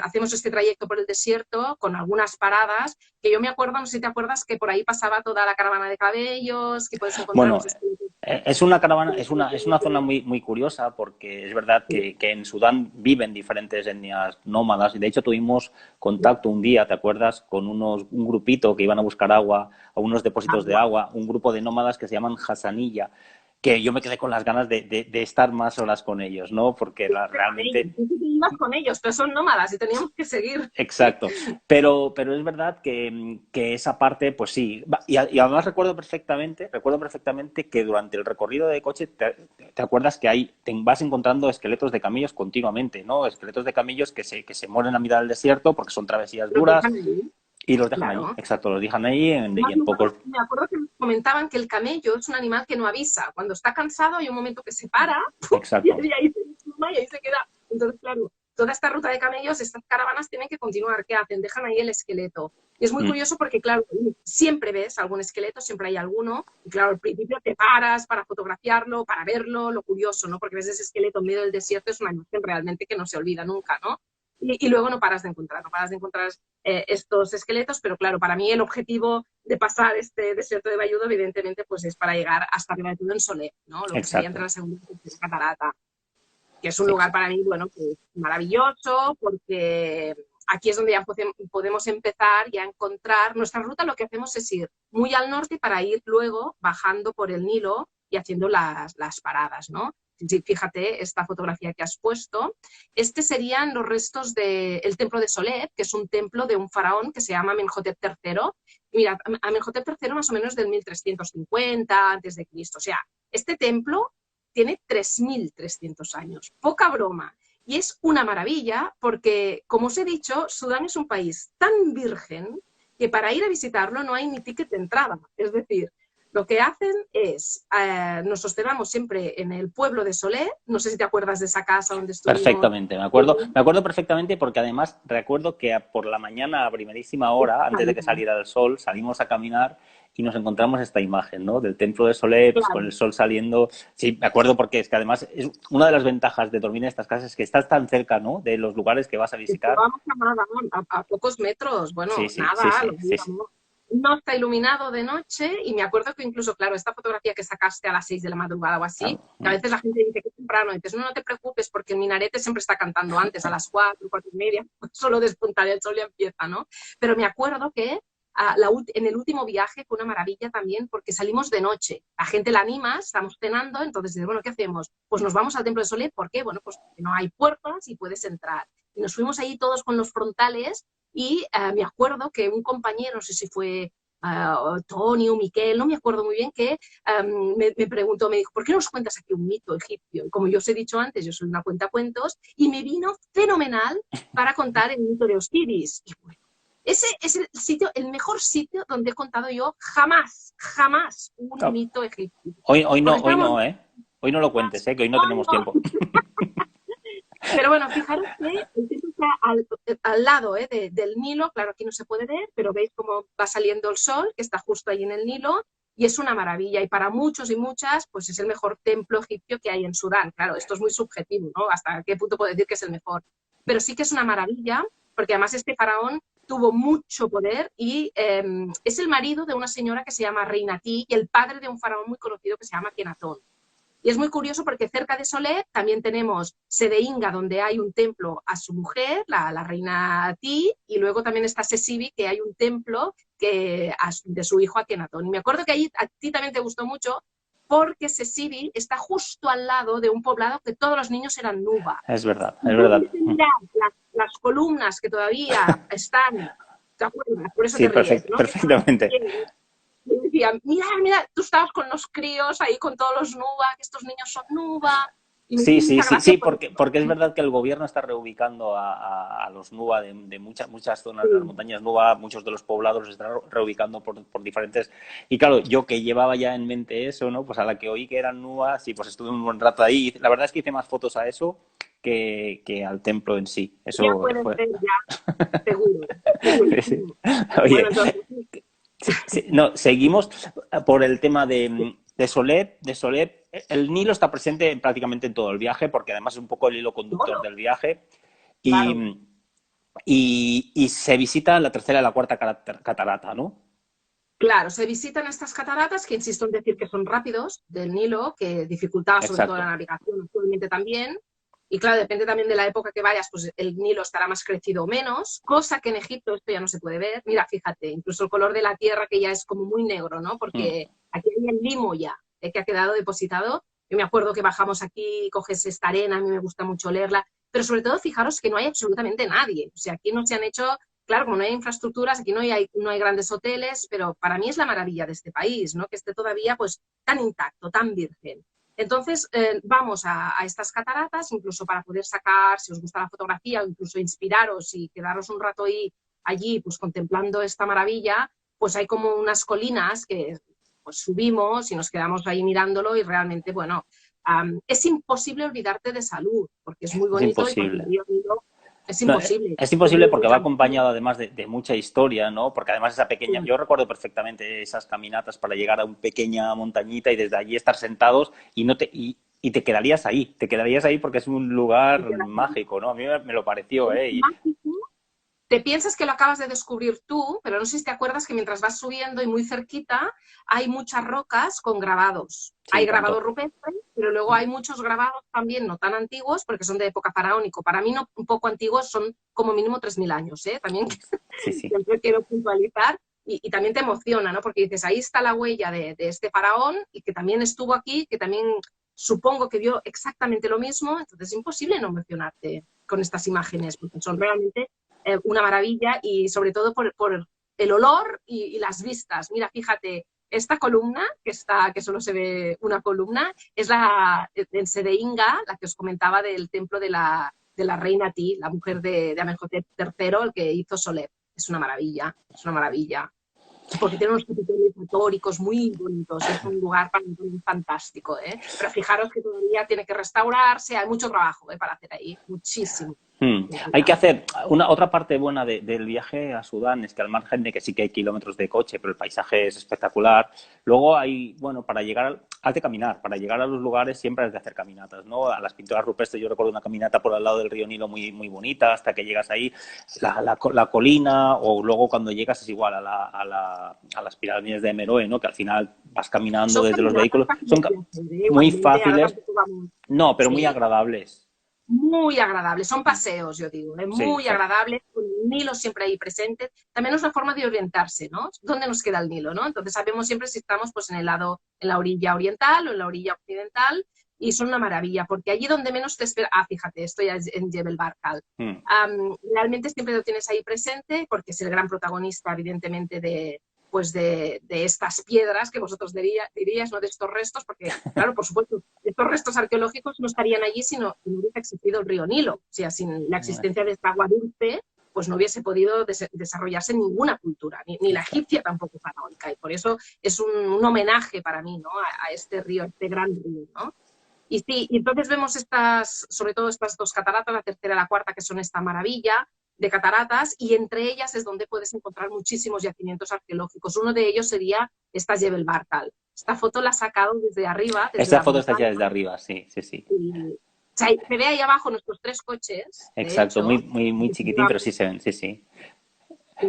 hacemos este trayecto por el desierto con algunas paradas, que yo me acuerdo, no sé si te acuerdas, que por ahí pasaba toda la caravana de cabellos, que puedes encontrar Bueno, los esqueletos. Es una caravana, es una zona muy curiosa porque es verdad que en Sudán viven diferentes etnias nómadas y de hecho tuvimos contacto un día, ¿te acuerdas? Con un grupito que iban a buscar agua a unos depósitos de Agua. agua, un grupo de nómadas que se llaman Hassanilla, que yo me quedé con las ganas de estar más horas con ellos, ¿no? Porque realmente Sí, sí, sí, ibas con ellos, pero son nómadas y teníamos que seguir. exacto, pero es verdad que esa parte, pues sí, y además recuerdo perfectamente que durante el recorrido de coche te acuerdas que te vas encontrando esqueletos de camellos continuamente, ¿no? Esqueletos de camellos que se mueren a mitad del desierto porque son travesías Los duras dejan ahí, y los dejan allí, claro. exacto, los dejan ahí y Además, en pocos, me acuerdo que comentaban que el camello es un animal que no avisa. Cuando está cansado hay un momento que se para y exacto. ahí se suma y ahí se queda. Entonces, claro, toda esta ruta de camellos, estas caravanas tienen que continuar. ¿Qué hacen? Dejan ahí el esqueleto. Y es muy Mm, curioso porque, claro, siempre ves algún esqueleto, siempre hay alguno. Y claro, al principio te paras para fotografiarlo, para verlo, lo curioso, ¿no? Porque ves ese esqueleto en medio del desierto, es una imagen realmente que no se olvida nunca, ¿no? Y luego no paras de encontrar, no paras de encontrar estos esqueletos, pero claro, para mí el objetivo de pasar este desierto de Bayudo, evidentemente, pues es para llegar hasta arriba de todo en Solé, ¿no? Lo que sería entre exacto. la segunda y la tercera catarata, que es un lugar Ex- para mí, bueno, que es maravilloso, porque aquí es donde ya podemos empezar ya a encontrar, nuestra ruta lo que hacemos es ir muy al norte para ir luego bajando por el Nilo y haciendo las paradas, ¿no? Fíjate esta fotografía que has puesto. Este serían los restos del templo de Solet, que es un templo de un faraón que se llama Amenhotep III. Y mira, Amenhotep III más o menos del 1350 antes de Cristo. O sea, este templo tiene 3.300 años. Poca broma. Y es una maravilla porque, como os he dicho, Sudán es un país tan virgen que para ir a visitarlo no hay ni ticket de entrada. Es decir, lo que hacen es, nos hospedamos siempre en el pueblo de Solé, no sé si te acuerdas de esa casa donde estuvimos. Perfectamente, me acuerdo perfectamente porque además recuerdo que por la mañana a primerísima hora, antes de que saliera el sol, salimos a caminar y nos encontramos esta imagen, ¿no? Del templo de Solé, pues, con Claro, el sol saliendo. Sí, me acuerdo porque es que además es una de las ventajas de dormir en estas casas es que estás tan cerca, ¿no? De los lugares que vas a visitar. vamos a nada, a pocos metros, Sí, bueno, sí, sí, nada, sí, lo sí, sí. digamos. No está iluminado de noche y me acuerdo que incluso, claro, esta fotografía que sacaste a las 6 de la madrugada o Ah, así, que a veces la gente dice que es temprano, y dices, no, no te preocupes porque el minarete siempre está cantando antes, a las 4, 4:30, solo despuntar el sol ya empieza, ¿no? Pero me acuerdo que en el último viaje fue una maravilla también porque salimos de noche, la gente la anima, estamos cenando, entonces dice, bueno, ¿qué hacemos? Pues nos vamos al Templo de Solé, ¿por qué? Bueno, pues porque no hay puertas y puedes entrar. Y nos fuimos ahí todos con los frontales y me acuerdo que un compañero, no sé si fue Tony o Miquel, no me acuerdo muy bien, que me preguntó, me dijo, ¿por qué nos cuentas aquí un mito egipcio? Y como yo os he dicho antes, yo soy una cuentacuentos y me vino fenomenal para contar el mito de Osiris. Y bueno, ese es el sitio, el mejor sitio donde he contado yo jamás un No, mito egipcio. hoy Porque no, hoy estábamos no, ¿eh? Hoy no lo cuentes, ¿eh? Que hoy no tenemos tiempo. pero bueno, fijaros que el templo está al lado del Nilo, claro, aquí no se puede ver, pero veis cómo va saliendo el sol, que está justo ahí en el Nilo, y es una maravilla. Y para muchos y muchas, pues es el mejor templo egipcio que hay en Sudán. Claro, esto es muy subjetivo, ¿no? ¿Hasta qué punto puedo decir que es el mejor? Pero sí que es una maravilla, porque además este faraón tuvo mucho poder y es el marido de una señora que se llama Reinatí y el padre de un faraón muy conocido que se llama Kenatón. Y es muy curioso porque cerca de Soler también tenemos Sedeinga, donde hay un templo a su mujer, la reina Ti, y luego también está Sesibi, que hay un templo de su hijo Akenatón. Y me acuerdo que ahí a ti también te gustó mucho porque Sesibi está justo al lado de un poblado que todos los niños eran Nuba. Es verdad, Y es tú verdad. debes mirar las columnas que todavía están, ¿te acuerdas? Por eso Sí, te ríes, ¿no? Que estaban perfectamente. y decía, mira, tú estabas con los críos ahí con todos los Nuba, que estos niños son Nuba, y me hizo Sí, sí, mucha sí, gracia sí, por porque es verdad que el gobierno está reubicando a los NUA de muchas zonas de las sí, montañas NUA, muchos de los poblados los están reubicando por diferentes. Y claro, yo que llevaba ya en mente eso, ¿no? Pues a la que oí que eran NUA, sí, pues estuve un buen rato ahí. La verdad es que hice más fotos a eso que al templo en sí. ya Eso pueden fue. ser, ya, seguro, Sí, sí. segurísimo. Bueno, Oye, entonces, sí, sí, no, seguimos por el tema de Solet. El Nilo está presente prácticamente en todo el viaje, porque además es un poco el hilo conductor todo, del viaje. claro. Y se visita la tercera y la cuarta catarata, ¿no? Claro, se visitan estas cataratas, que insisto en decir que son rápidos, del Nilo, que dificultaba sobre todo la Exacto. navegación, actualmente también. Y claro, depende también de la época que vayas, pues el Nilo estará más crecido o menos, cosa que en Egipto esto ya no se puede ver. Mira, fíjate, incluso el color de la tierra que ya es como muy negro, ¿no? Mm, Porque aquí hay el limo ya, que ha quedado depositado. Yo me acuerdo que bajamos aquí, coges esta arena, a mí me gusta mucho leerla, pero sobre todo fijaros que no hay absolutamente nadie. O sea, aquí no se han hecho. Claro, como no hay infraestructuras, aquí no hay grandes hoteles, pero para mí es la maravilla de este país, ¿no? Que esté todavía pues tan intacto, tan virgen. Entonces, vamos a estas cataratas, incluso para poder sacar, si os gusta la fotografía, o incluso inspiraros y quedaros un rato ahí, allí, pues contemplando esta maravilla, pues hay como unas colinas que pues subimos y nos quedamos ahí mirándolo y realmente, bueno, es imposible olvidarte de salud, porque es muy es bonito y porque el imposible. río Nilo es No, imposible. es imposible porque va acompañado además de mucha historia, ¿no? Porque además esa pequeña, Claro, yo recuerdo perfectamente esas caminatas para llegar a una pequeña montañita y desde allí estar sentados y no te y te quedarías ahí porque es un lugar mágico, ¿no? A mí me lo pareció, ¿eh? Y, mágico. Te piensas que lo acabas de descubrir tú, pero no sé si te acuerdas que mientras vas subiendo y muy cerquita hay muchas rocas con grabados. sí, Hay grabados tanto. rupestres, pero luego hay muchos grabados también no tan antiguos porque son de época faraónico. Para mí no un poco antiguos, son como mínimo 3000 años, ¿eh? También Sí, sí. siempre quiero puntualizar y también te emociona, ¿no? Porque dices, ahí está la huella de este faraón y que también estuvo aquí, que también supongo que vio exactamente lo mismo, entonces es imposible no emocionarte con estas imágenes, porque son realmente una maravilla y sobre todo por el olor y las vistas. Mira, fíjate, esta columna, que solo se ve una columna, es la en Sedeinga, la que os comentaba del templo de la reina Ti, la mujer de Amenhotep III, el que hizo Soler. Es una maravilla, es una maravilla. Porque tiene unos capiteles históricos muy bonitos, es un lugar fantástico, ¿eh? Pero fijaros que todavía tiene que restaurarse, hay mucho trabajo para hacer ahí, muchísimo. Hay que hacer una otra parte buena del viaje a Sudán es que al margen de que sí que hay kilómetros de coche, pero el paisaje es espectacular. Luego hay, bueno, para llegar has de caminar, para llegar a los lugares siempre has de hacer caminatas, ¿no? A las pinturas rupestres yo recuerdo una caminata por al lado del río Nilo muy muy bonita hasta que llegas ahí la colina o luego cuando llegas es igual a las pirámides de Meroe, ¿no? Que al final vas caminando Son desde los caminatas vehículos, son fáciles de hacer, ¿eh? muy Igualmente, ahora fáciles, tampoco vamos. no, pero muy Sí, agradables. muy agradables, son paseos, yo digo, ¿eh? Sí, Muy exacto. agradables, con el Nilo siempre ahí presente. También es una forma de orientarse, ¿no? ¿Dónde nos queda el Nilo, no? Entonces sabemos siempre si estamos pues en el lado, en la orilla oriental o en la orilla occidental, y son una maravilla, porque allí donde menos te espera, fíjate, estoy en Jebel Barkal. Mm. Realmente siempre lo tienes ahí presente, porque es el gran protagonista, evidentemente, pues de estas piedras que vosotros diríais, no de estos restos, porque, claro, por supuesto, estos restos arqueológicos no estarían allí si no hubiese existido el río Nilo. O sea, sin la existencia de esta agua dulce, pues no hubiese podido desarrollarse ninguna cultura, ni la egipcia tampoco faraónica. Y por eso es un homenaje para mí, ¿no? A este río, a este gran río, ¿no? Y sí, y entonces vemos estas, sobre todo estas dos cataratas, la tercera y la cuarta, que son esta maravilla de cataratas, y entre ellas es donde puedes encontrar muchísimos yacimientos arqueológicos. Uno de ellos sería esta Jebel Barkal. Esta foto la ha sacado desde arriba, desde Esta la foto está montaña. ya desde arriba, sí, sí, sí. Y, o sea, se ve ahí abajo nuestros tres coches, de Exacto, muy, hecho. muy, muy chiquitín, pero sí se ven, sí, sí.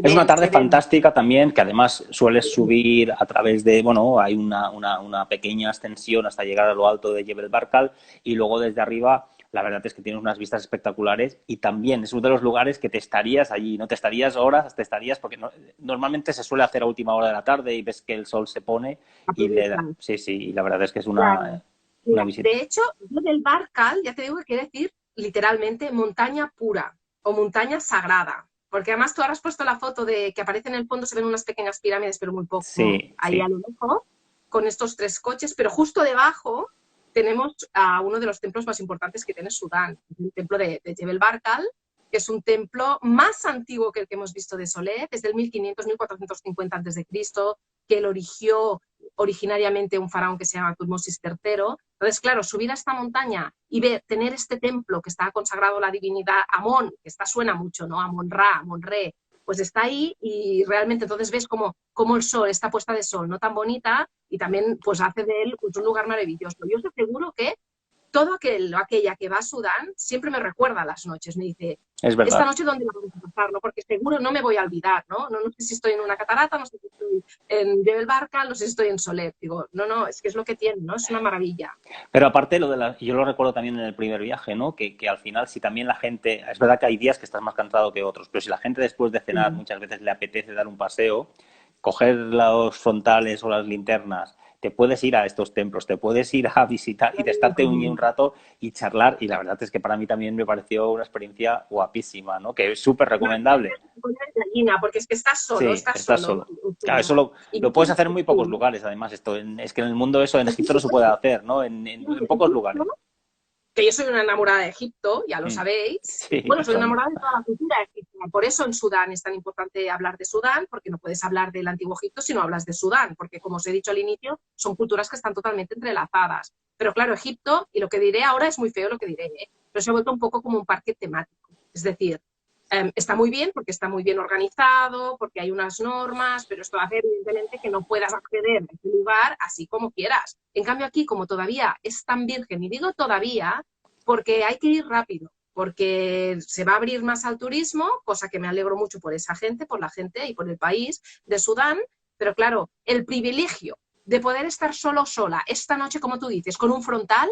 Es una tarde Se ven. fantástica también, que además sueles subir a través de, bueno, hay una pequeña ascensión hasta llegar a lo alto de Jebel Barkal y luego desde arriba la verdad es que tienes unas vistas espectaculares y también es uno de los lugares que te estarías allí, no te estarías horas, te estarías porque normalmente se suele hacer a última hora de la tarde y ves que el sol se pone y le da, Aprovechan. sí, sí, y la verdad es que es Claro. una Mira, visita. de hecho, yo del Barcal, ya te digo que quiere decir literalmente montaña pura o montaña sagrada. Porque además tú ahora has puesto la foto de que aparece en el fondo, se ven unas pequeñas pirámides, pero muy poco Sí, ahí a sí. lo lejos, con estos tres coches, pero justo debajo tenemos a uno de los templos más importantes que tiene Sudán, el templo de Jebel Barkal, que es un templo más antiguo que el que hemos visto de Solet, es del 1500-1450 a.C., que lo erigió originariamente un faraón que se llama Tutmosis III. Entonces, claro, subir a esta montaña y ver, tener este templo que está consagrado a la divinidad Amón, que esta suena mucho, ¿no? Amón-Ra, Amón-Re, pues está ahí y realmente entonces ves como el sol, esta puesta de sol, no tan bonita, y también pues hace de él pues, un lugar maravilloso. Yo os aseguro que aquella que va a Sudán siempre me recuerda a las noches, me dice, Es esta verdad. noche dónde la vamos a pasar, ¿no? Porque seguro no me voy a olvidar, ¿no? No sé si estoy en una catarata, no sé si estoy en Jebel Barca, no sé si estoy en Soler. Digo, no, es que es lo que tiene, ¿no? Es una maravilla. Pero aparte, yo lo recuerdo también en el primer viaje, ¿no? Que al final, si también la gente, es verdad que hay días que estás más cansado que otros, pero si la gente después de cenar Sí. muchas veces le apetece dar un paseo, coger los frontales o las linternas, te puedes ir a estos templos, te puedes ir a visitar y de estarte un rato y charlar. Y la verdad es que para mí también me pareció una experiencia guapísima, ¿no? Que es súper recomendable. Gallina, porque es que Sí, estás estás solo. solo. Claro, eso Y lo puedes hacer en muy pocos lugares, además. Es que en el mundo eso en Egipto no se puede hacer, ¿no? En pocos lugares. que yo soy una enamorada de Egipto, ya lo Mm. sabéis. Sí, Bueno, yo soy también. enamorada de toda la cultura egipcia. Por eso en Sudán es tan importante hablar de Sudán, porque no puedes hablar del antiguo Egipto si no hablas de Sudán, porque como os he dicho al inicio, son culturas que están totalmente entrelazadas. Pero claro, Egipto, y lo que diré ahora es muy feo lo que diré, pero se ha vuelto un poco como un parque temático. Es decir, está muy bien porque está muy bien organizado, porque hay unas normas, pero esto hace evidentemente que no puedas acceder a este lugar así como quieras. En cambio aquí, como todavía es tan virgen, y digo todavía porque hay que ir rápido, porque se va a abrir más al turismo, cosa que me alegro mucho por esa gente, por la gente y por el país de Sudán, pero claro, el privilegio de poder estar solo o sola esta noche, como tú dices, con un frontal,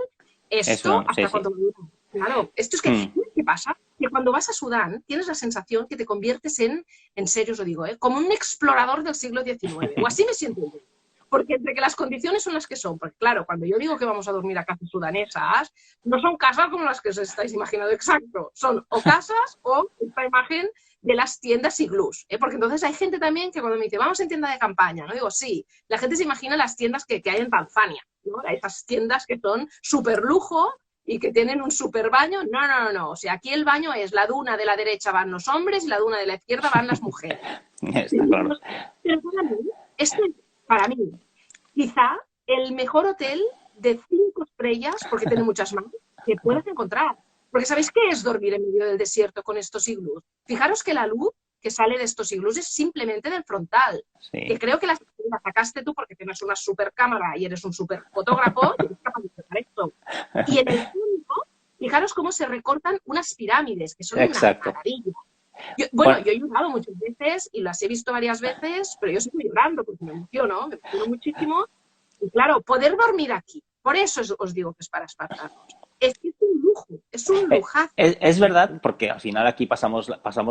esto Sí, hasta sí. cuando me dura. Claro, esto es que, Mm. ¿qué pasa? Que cuando vas a Sudán tienes la sensación que te conviertes en serio os lo digo, como un explorador del siglo XIX, o así me siento yo. Porque entre que las condiciones son las que son, porque claro, cuando yo digo que vamos a dormir a casas sudanesas, no son casas como las que os estáis imaginando exacto, son o casas o esta imagen de las tiendas iglús, porque entonces hay gente también que cuando me dice, vamos en tienda de campaña, ¿no? Digo, sí, la gente se imagina las tiendas que hay en Tanzania, ¿no? Esas tiendas que son súper lujo y que tienen un super baño. No. O sea, aquí el baño es la duna de la derecha van los hombres y la duna de la izquierda van las mujeres. Está claro. Pero esto es para mí quizá el mejor hotel de 5 estrellas, porque tiene muchas más, que puedes encontrar. Porque ¿sabéis qué es dormir en medio del desierto con estos iglús? Fijaros que la luz que sale de estos iglús es simplemente del frontal, que Sí. creo que la sacaste tú porque tienes una super cámara y eres un super fotógrafo y eres capaz de hacer esto. Y en el fondo, fijaros cómo se recortan unas pirámides, que son una Exacto. maravilla. Bueno, Yo he llorado muchas veces y las he visto varias veces, pero yo sigo llorando porque me emociono muchísimo. Y claro, poder dormir aquí, por eso os digo que es para espartarnos. Es que es un lujo, es un lujazo. es verdad, porque al final aquí pasamos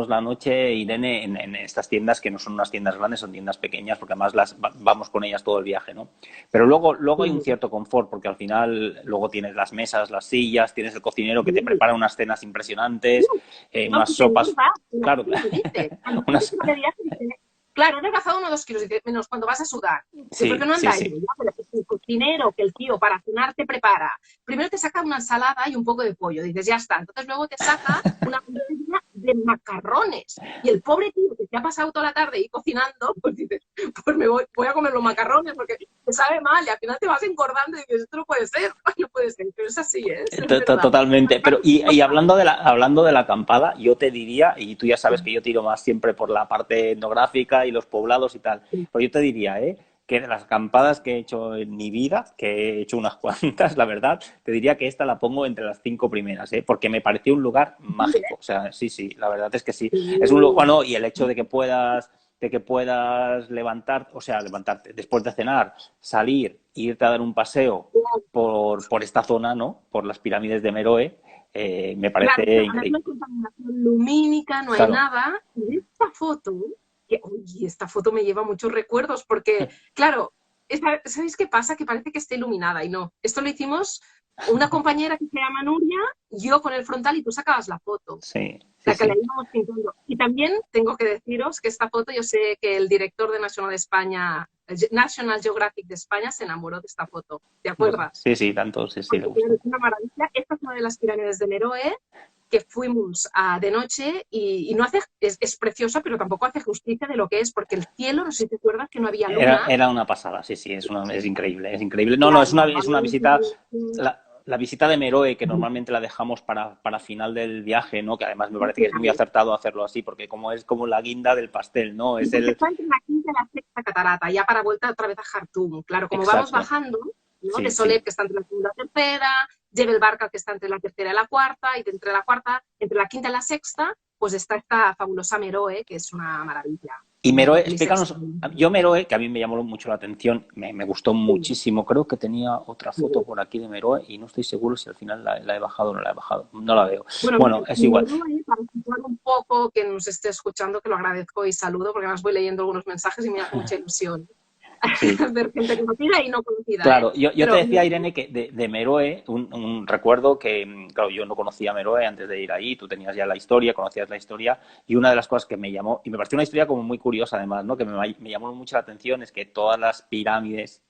la noche, Irene, en estas tiendas que no son unas tiendas grandes, son tiendas pequeñas, porque además vamos con ellas todo el viaje, ¿no? Pero luego hay un cierto confort, porque al final luego tienes las mesas, las sillas, tienes el cocinero que te prepara unas cenas impresionantes, No, unas si te sopas, engorda, la claro, gente me dice, cuando tú unas, dices de viaje, dice, claro, he adelgazado 1 o 2 kilos, dice, menos cuando vas a sudar. Dice, ¿por qué sí, no sí, andáis? sí. Digo, ya, pero el cocinero, que el tío para cenar te prepara, primero te saca una ensalada y un poco de pollo, dices, ya está. Entonces luego te saca una bandeja de macarrones. Y el pobre tío que te ha pasado toda la tarde ahí cocinando, pues dices, pues voy a comer los macarrones porque te sabe mal y al final te vas engordando y dices, esto no puede ser, no puede ser. Pero es así, es verdad. Totalmente. Pero, y hablando de la acampada, yo te diría, y tú ya sabes que yo tiro más siempre por la parte etnográfica y los poblados y tal, pero yo te diría, que de las acampadas que he hecho en mi vida, que he hecho unas cuantas, la verdad, te diría que esta la pongo entre las 5 primeras, porque me pareció un lugar mágico. O sea, sí, la verdad es que sí. Es un lugar, bueno, y el hecho de que puedas levantarte después de cenar, salir, irte a dar un paseo por esta zona, ¿no? Por las pirámides de Meroe, me Claro, parece además no increíble. hay contaminación lumínica, no hay Claro, nada. Y esta foto, que oye, esta foto me lleva muchos recuerdos porque, claro, ¿sabéis qué pasa? Que parece que está iluminada y no. Esto lo hicimos una compañera que se llama Nuria, yo con el frontal y tú sacabas la foto, sí, sí, la que la sí. íbamos pintando. Y también tengo que deciros que esta foto, yo sé que el director de National Geographic de España se enamoró de esta foto, ¿te acuerdas? Sí, sí, tanto, sí, sí, le Porque claro, gustó. es una maravilla. Esta es una de las pirámides de Meroe que fuimos de noche y no hace, es preciosa, pero tampoco hace justicia de lo que es, porque el cielo, no sé si te acuerdas que no había luna. Era una pasada, sí, sí, es increíble, es increíble. No, no, Claro, es una visita, la visita de Meroe, que normalmente la dejamos para final del viaje, ¿no? Que además me parece que es muy acertado hacerlo así, porque como es como la guinda del pastel, ¿no? y Es porque el... está entre la quinta y la sexta catarata, ya para vuelta otra vez a Jartum. Claro, como vamos Exacto. bajando, ¿no? De sí, Soleb, sí. que está entre la segunda y la tercera, Jebel Barca, que está entre la tercera y la cuarta, y entre la quinta y la sexta, pues está esta fabulosa Meroe, que es una maravilla, Y con Meroe, metrópolis explícanos, extraordinaria. yo Meroe, que a mí me llamó mucho la atención, me gustó Sí, muchísimo, creo que tenía otra foto sí. por aquí de Meroe y no estoy seguro si al final la he bajado o no la he bajado, no la veo. Bueno, mira, Bueno, es igual. Meroe, para situar un poco, que nos esté escuchando, que lo agradezco y saludo, porque además voy leyendo algunos mensajes y me hace mucha ilusión Sí. ver gente conocida y no conocida, ¿eh? Claro, yo te Pero decía, Irene, que de Meroe, un recuerdo que, claro, yo no conocía a Meroe antes de ir ahí, tú tenías ya la historia, conocías la historia, y una de las cosas que me llamó, y me pareció una historia como muy curiosa además, ¿no? Que me llamó mucho la atención es que todas las pirámides,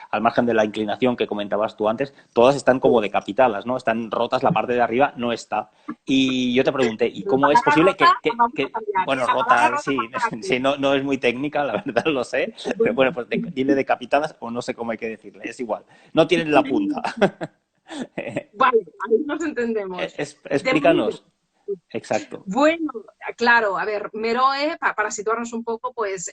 al margen de la inclinación que comentabas tú antes, todas están como decapitadas, ¿no? Están rotas, la parte de arriba no está. Y yo te pregunté, ¿y la cómo es palabra posible rota, vamos a que cambiar, ¿eh? bueno, La palabra rotas, rota sí, pasa sí aquí. no, no es muy técnica, la verdad lo sé, pero bueno, pues dile decapitadas o no sé cómo hay que decirle, es igual. No tienen la punta. Vale, ahí nos entendemos. Demolido. Explícanos. Exacto. Bueno, claro, a ver, Meroe, para situarnos un poco, pues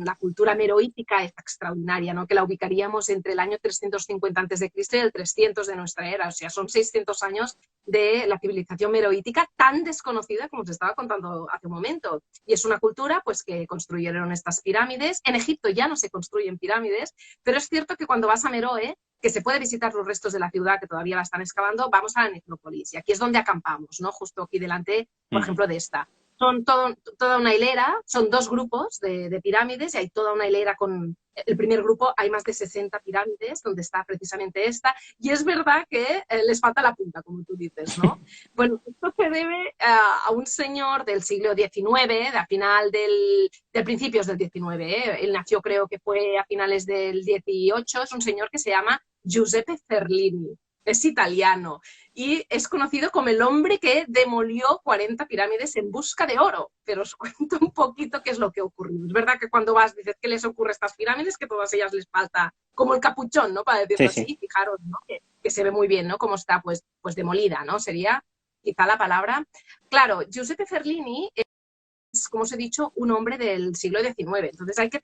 la cultura meroítica es extraordinaria, ¿no? Que la ubicaríamos entre el año 350 a.C. y el 300 de nuestra era, o sea, son 600 años de la civilización meroítica tan desconocida como os estaba contando hace un momento. Y es una cultura, pues, que construyeron estas pirámides. En Egipto ya no se construyen pirámides, pero es cierto que cuando vas a Meroe, que se puede visitar los restos de la ciudad que todavía la están excavando, vamos a la necrópolis. Y aquí es donde acampamos, ¿no? Justo aquí delante, por Mm. ejemplo, de esta. Son toda una hilera, son dos grupos de pirámides y hay toda una hilera con... El primer grupo hay más de 60 pirámides, donde está precisamente esta, y es verdad que les falta la punta, como tú dices, ¿no? Bueno, esto se debe a un señor del siglo XIX, de principios del XIX, ¿eh? Él nació creo que fue a finales del XVIII, es un señor que se llama Giuseppe Ferlini, es italiano y es conocido como el hombre que demolió 40 pirámides en busca de oro. Pero os cuento un poquito qué es lo que ocurrió. Es verdad que cuando vas dices qué les ocurre a estas pirámides, que todas ellas les falta como el capuchón, ¿no? Para Sí, decirlo sí. así, fijaros, ¿no? Que se ve muy bien, ¿no? Cómo está pues demolida, ¿no? Sería quizá la palabra. Claro, Giuseppe Ferlini es, como os he dicho, un hombre del siglo XIX. Entonces hay que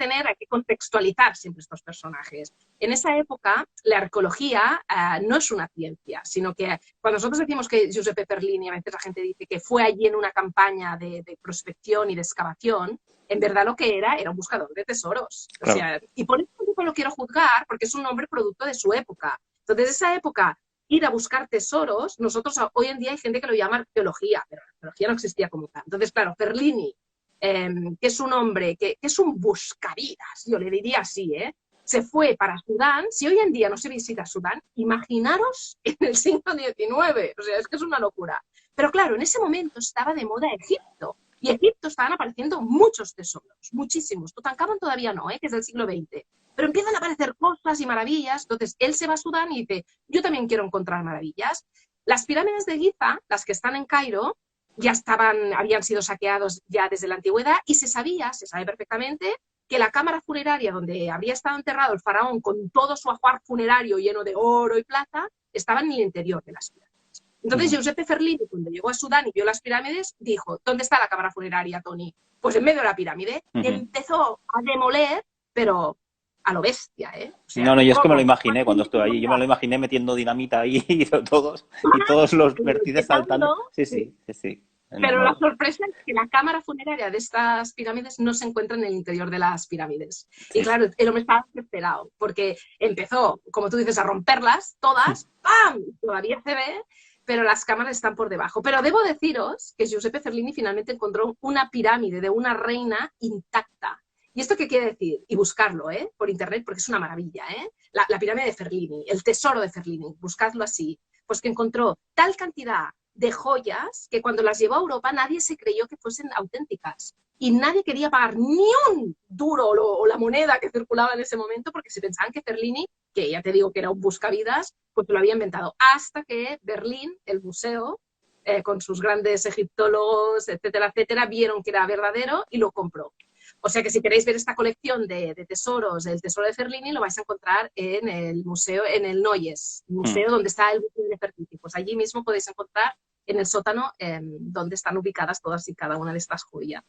contextualizar siempre estos personajes. En esa época, la arqueología no es una ciencia, sino que cuando nosotros decimos que Giuseppe Perlini, a veces la gente dice que fue allí en una campaña de prospección y de excavación, en verdad lo que era un buscador de tesoros. O Claro. sea, y por eso no lo quiero juzgar, porque es un hombre producto de su época. Entonces, esa época ir a buscar tesoros, nosotros hoy en día hay gente que lo llama arqueología, pero la arqueología no existía como tal. Entonces, claro, Ferlini, que es un hombre que es un buscavidas, yo le diría así, se fue para Sudán. Si hoy en día no se visita Sudán, imaginaros en el siglo XIX, o sea, es que es una locura. Pero claro, en ese momento estaba de moda Egipto, y en Egipto estaban apareciendo muchos tesoros, muchísimos. Tutankamón todavía no, que es del siglo XX. Pero empiezan a aparecer cosas y maravillas. Entonces él se va a Sudán y dice, yo también quiero encontrar maravillas. Las pirámides de Giza, las que están en Cairo, habían sido saqueados ya desde la antigüedad y se sabe perfectamente que la cámara funeraria donde habría estado enterrado el faraón con todo su ajuar funerario lleno de oro y plata, estaba en el interior de las pirámides. Uh Entonces -huh. Giuseppe Ferlini, cuando llegó a Sudán y vio las pirámides, dijo, ¿dónde está la cámara funeraria, Tony? Pues en medio de la pirámide. Uh Y -huh. empezó a demoler, pero a lo bestia, ¿eh? O No, sea, no, yo es que me lo ¿cómo? imaginé cuando estuve allí. Yo me lo imaginé metiendo dinamita ahí y todos los vertices saltando. Sí, sí, sí, sí. No, Pero la no. sorpresa es que la cámara funeraria de estas pirámides no se encuentra en el interior de las pirámides. Y Sí, sí. claro, el hombre estaba desesperado, porque empezó, como tú dices, a romperlas todas, ¡pam! Todavía se ve, pero las cámaras están por debajo. Pero debo deciros que Giuseppe Ferlini finalmente encontró una pirámide de una reina intacta. ¿Y esto qué quiere decir? Y buscarlo, por internet, porque es una maravilla, la pirámide de Ferlini, el tesoro de Ferlini, buscadlo así. Pues que encontró tal cantidad de joyas que cuando las llevó a Europa nadie se creyó que fuesen auténticas. Y nadie quería pagar ni un duro o la moneda que circulaba en ese momento porque se pensaban que Ferlini, que ya te digo que era un buscavidas, pues lo había inventado. Hasta que Berlín, el museo, con sus grandes egiptólogos, etcétera, etcétera, vieron que era verdadero y lo compró. O sea que si queréis ver esta colección de tesoros, el tesoro de Ferlini, lo vais a encontrar en el museo, en el Noyes, museo donde está el buque de Nefertiti. Pues allí mismo podéis encontrar en el sótano donde están ubicadas todas y cada una de estas joyas.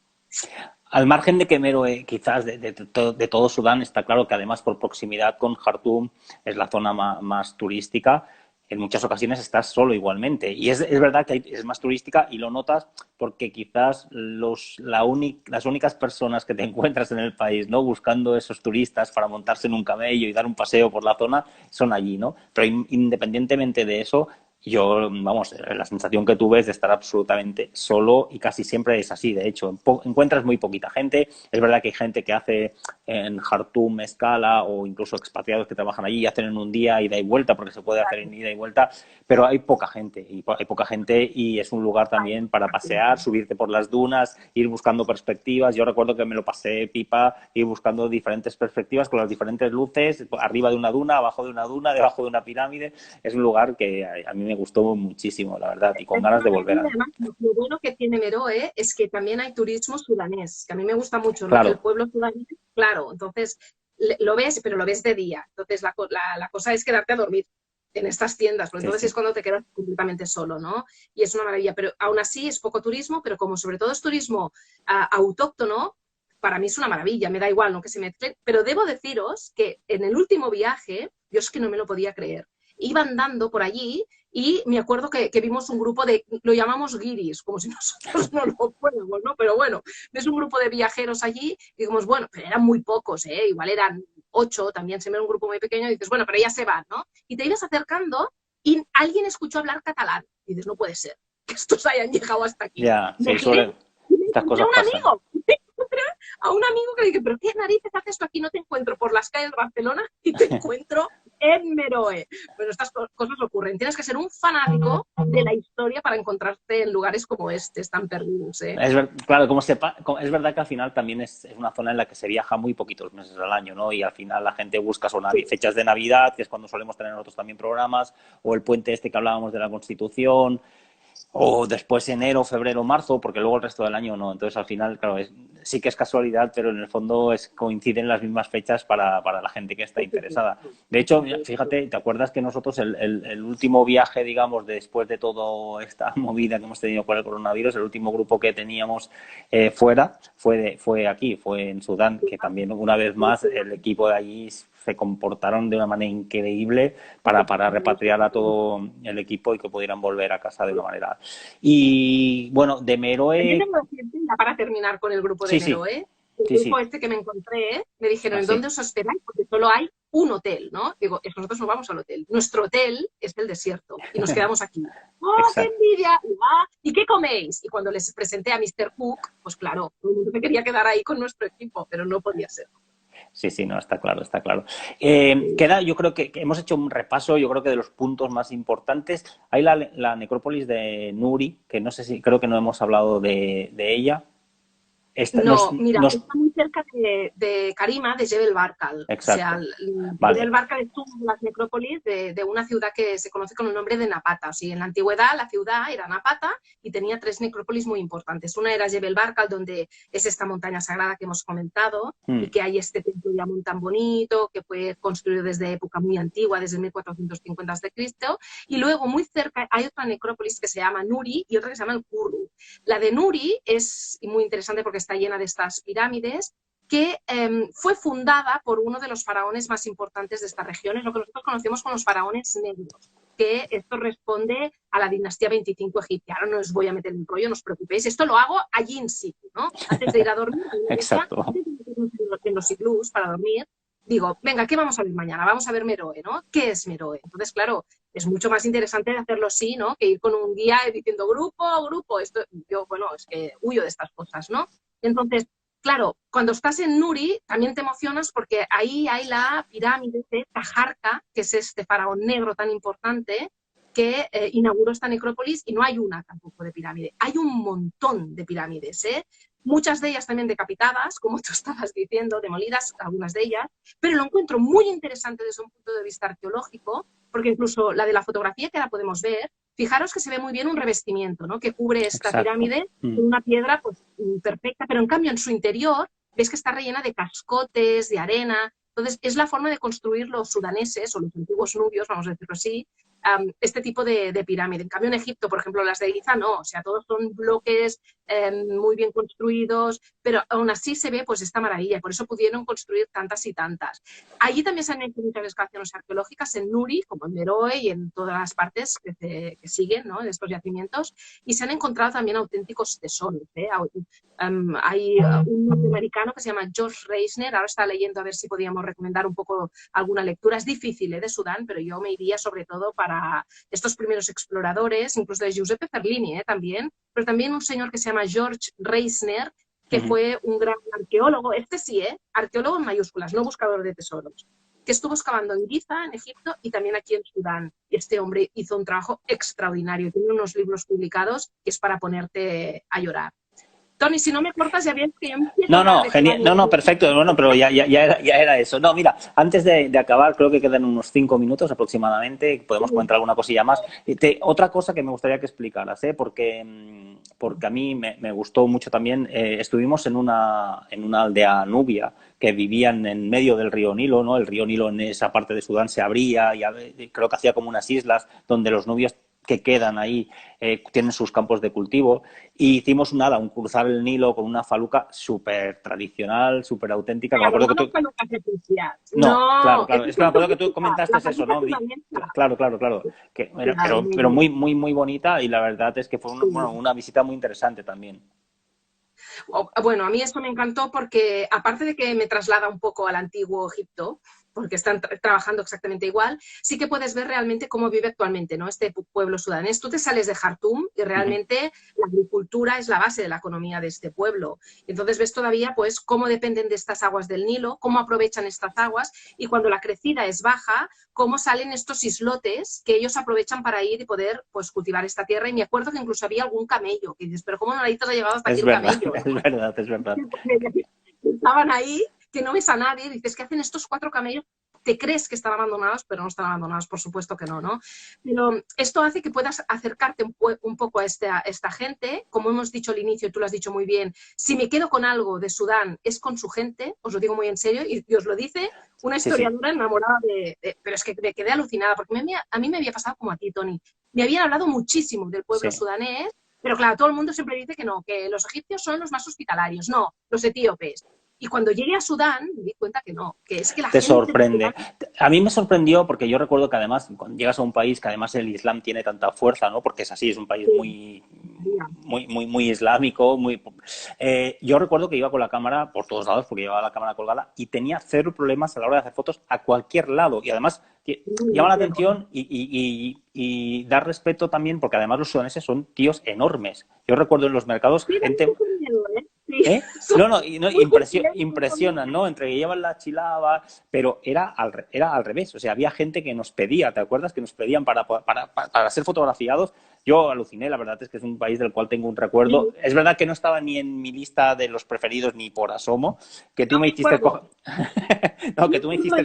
Al margen de que Meroe, quizás de todo Sudán, está claro que además por proximidad con Jartum es la zona más turística. En muchas ocasiones estás solo igualmente. Y es verdad que es más turística y lo notas porque quizás las únicas personas que te encuentras en el país, ¿no? Buscando esos turistas para montarse en un camello y dar un paseo por la zona, son allí, ¿no? Pero independientemente de eso, yo, vamos, la sensación que tuve es de estar absolutamente solo y casi siempre es así. De hecho, encuentras muy poquita gente. Es verdad que hay gente que hace en Jartum escala o incluso expatriados que trabajan allí y hacen en un día ida y vuelta porque se puede hacer en ida y vuelta, pero hay poca gente hay poca gente y es un lugar también para pasear, subirte por las dunas, ir buscando perspectivas. Yo recuerdo que me lo pasé pipa, ir buscando diferentes perspectivas con las diferentes luces, arriba de una duna, abajo de una duna, debajo de una pirámide. Es un lugar que a mí me gustó muchísimo, la verdad, y con ganas de volver. Además, lo bueno que tiene Meroe es que también hay turismo sudanés, que a mí me gusta mucho, ¿no? El Claro, pueblo sudanés, claro, entonces lo ves, pero lo ves de día. Entonces la cosa es quedarte a dormir en estas tiendas, porque sí, entonces sí. es cuando te quedas completamente solo, ¿no? Y es una maravilla, pero aún así es poco turismo, pero como sobre todo es turismo autóctono, para mí es una maravilla, me da igual, ¿no? Que se mezclen, pero debo deciros que en el último viaje, yo es que no me lo podía creer, iba andando por allí y me acuerdo que vimos un grupo de, lo llamamos guiris, como si nosotros no lo fuéramos, ¿no? Pero bueno, ves un grupo de viajeros allí y dijimos, bueno, pero eran muy pocos, ¿eh? Igual eran 8, también se ve un grupo muy pequeño y dices, bueno, pero ya se van, ¿no? Y te ibas acercando y alguien escuchó hablar catalán. Y dices, no puede ser que estos hayan llegado hasta aquí. Ya, Me sí, giré y me estas encontré a cosas un pasan. amigo. Me encontré a un amigo que le dije, pero ¿qué narices haces tú aquí? No te encuentro por las calles de Barcelona y te encuentro en Meroe. Bueno, estas cosas ocurren. Tienes que ser un fanático de la historia para encontrarte en lugares como estos tan perdidos, ¿eh? Claro, es verdad que al final también es una zona en la que se viaja muy poquitos meses al año, ¿no? Y al final la gente busca Sí. fechas de Navidad, que es cuando solemos tener nosotros también programas, o el puente este que hablábamos de la Constitución, o después enero, febrero, marzo, porque luego el resto del año no. Entonces, al final, claro, sí que es casualidad, pero en el fondo coinciden las mismas fechas para la gente que está interesada. De hecho, fíjate, ¿te acuerdas que nosotros el último viaje, digamos, después de toda esta movida que hemos tenido con el coronavirus, el último grupo que teníamos fuera fue aquí, fue en Sudán, que también una vez más el equipo de allí se comportaron de una manera increíble para repatriar a todo el equipo y que pudieran volver a casa de una manera. Y bueno, de Yo Meroe, tengo que decirte, ya para terminar con el grupo de sí, sí, Meroe, el sí, grupo sí, este que me encontré, me dijeron, ¿en así, dónde os hospedáis? Porque solo hay un hotel, ¿no? Digo, es que nosotros no vamos al hotel. Nuestro hotel es el desierto y nos quedamos aquí. ¡Oh, qué exacto. envidia! ¿Y qué coméis? Y cuando les presenté a Mr. Cook, pues claro, todo el mundo se quería quedar ahí con nuestro equipo, pero no podía ser. Sí, sí, no, está claro, está claro. Yo creo que hemos hecho un repaso, yo creo que de los puntos más importantes. Hay la necrópolis de Nuri, que no sé si, creo que no hemos hablado de ella. Esta, No, mira, nos, está muy cerca de Karima, de Jebel Barkal. O sea, exacto, Jebel vale, Barkal es una de las necrópolis de una ciudad que se conoce con el nombre de Napata. O sea, en la antigüedad la ciudad era Napata y tenía 3 necrópolis muy importantes. Una era Jebel Barkal, donde es esta montaña sagrada que hemos comentado y que hay este templo de Amun tan bonito, que fue construido desde época muy antigua, desde 1450 a.C. Y luego, muy cerca, hay otra necrópolis que se llama Nuri y otra que se llama el Kurru. La de Nuri es muy interesante porque está llena de estas pirámides que fue fundada por uno de los faraones más importantes de esta región, es lo que nosotros conocemos como los faraones negros, que esto responde a la dinastía 25 egipcia. Ahora no os voy a meter en rollo, no os preocupéis, esto lo hago allí in situ, ¿no? Antes de ir a dormir, exacto. antes de meternos en los iglús para dormir, digo, venga, ¿qué vamos a ver mañana? Vamos a ver Meroe, ¿no? ¿Qué es Meroe? Entonces, claro, es mucho más interesante hacerlo así, ¿no? Que ir con un guía diciendo grupo, esto, yo, bueno, es que huyo de estas cosas, ¿no? Entonces, claro, cuando estás en Nuri también te emocionas porque ahí hay la pirámide de Tajarka, que es este faraón negro tan importante que inauguró esta necrópolis y no hay una tampoco de pirámide, hay un montón de pirámides, ¿eh? Muchas de ellas también decapitadas, como tú estabas diciendo, demolidas, algunas de ellas, pero lo encuentro muy interesante desde un punto de vista arqueológico, porque incluso la de la fotografía que ahora podemos ver, fijaros que se ve muy bien un revestimiento, ¿no? Que cubre esta Exacto. pirámide con una piedra pues, perfecta, pero en cambio en su interior ves que está rellena de cascotes, de arena. Entonces, es la forma de construir los sudaneses o los antiguos nubios, vamos a decirlo así, este tipo de pirámide. En cambio, en Egipto, por ejemplo, las de Giza no, o sea, todos son bloques muy bien construidos, pero aún así se ve pues esta maravilla, por eso pudieron construir tantas y tantas. Allí también se han hecho muchas excavaciones arqueológicas en Nuri, como en Meroe y en todas las partes que siguen, ¿no?, de estos yacimientos, y se han encontrado también auténticos tesoros. Hay un norteamericano que se llama George Reisner, ahora está leyendo a ver si podíamos recomendar un poco alguna lectura. Es difícil de Sudán, pero yo me iría sobre todo para estos primeros exploradores, incluso de Giuseppe Ferlini también, pero también un señor que se llama George Reisner, que fue un gran arqueólogo, este sí, arqueólogo en mayúsculas, no buscador de tesoros, que estuvo excavando en Giza, en Egipto, y también aquí en Sudán. Este hombre hizo un trabajo extraordinario, tiene unos libros publicados que es para ponerte a llorar. Tony, si no me cortas, ya ves que yo empiezo a hablar de genial. No, perfecto. Bueno, pero ya era eso. No, mira, antes de acabar, creo que quedan unos 5 minutos aproximadamente. Podemos comentar alguna cosilla más. Otra cosa que me gustaría que explicaras, porque a mí me gustó mucho también. Estuvimos en una aldea nubia que vivían en medio del río Nilo, ¿no? El río Nilo en esa parte de Sudán se abría y creo que hacía como unas islas donde los nubios que quedan ahí tienen sus campos de cultivo, y hicimos un cruzar el Nilo con una faluca súper tradicional, súper auténtica. Claro, me acuerdo que tú... claro, es que me acuerdo que tú comentaste eso, ¿no? Claro, pero muy, muy, muy bonita, y la verdad es que fue una visita muy interesante también. Bueno, a mí esto me encantó porque, aparte de que me traslada un poco al antiguo Egipto, porque están trabajando exactamente igual, sí que puedes ver realmente cómo vive actualmente, ¿no?, este pueblo sudanés. Tú te sales de Jartum y realmente la agricultura es la base de la economía de este pueblo. Entonces ves todavía pues cómo dependen de estas aguas del Nilo, cómo aprovechan estas aguas, y cuando la crecida es baja, cómo salen estos islotes que ellos aprovechan para ir y poder pues cultivar esta tierra. Y me acuerdo que incluso había algún camello, que dices, pero ¿cómo narices ha llegado hasta aquí el camello? Es verdad. Estaban ahí, que no ves a nadie, dices, ¿qué hacen estos 4 camellos? Te crees que están abandonados, pero no están abandonados, por supuesto que no, ¿no? Pero esto hace que puedas acercarte un poco a esta gente. Como hemos dicho al inicio, y tú lo has dicho muy bien, si me quedo con algo de Sudán es con su gente, os lo digo muy en serio, y os lo dice una historiadora enamorada pero es que me quedé alucinada, porque a mí me había pasado como a ti, Tony. Me habían hablado muchísimo del pueblo sudanés, pero claro, todo el mundo siempre dice que no, que los egipcios son los más hospitalarios, no, los etíopes. Y cuando llegué a Sudán me di cuenta que no, que es que la gente... Te sorprende. A mí me sorprendió porque yo recuerdo que además, cuando llegas a un país que además el Islam tiene tanta fuerza, ¿no?, porque es así, es un país muy islámico, yo recuerdo que iba con la cámara por todos lados, porque llevaba la cámara colgada, y tenía cero problemas a la hora de hacer fotos a cualquier lado. Y además llama la atención y da respeto también, porque además los sudaneses son tíos enormes. Yo recuerdo en los mercados gente... Impresionan, ¿no? Entre que llevan la chilaba, pero era al revés. O sea, había gente que nos pedía, ¿te acuerdas? Que nos pedían para ser fotografiados. Yo aluciné, la verdad es que es un país del cual tengo un recuerdo. Es verdad que no estaba ni en mi lista de los preferidos ni por asomo, que tú me hiciste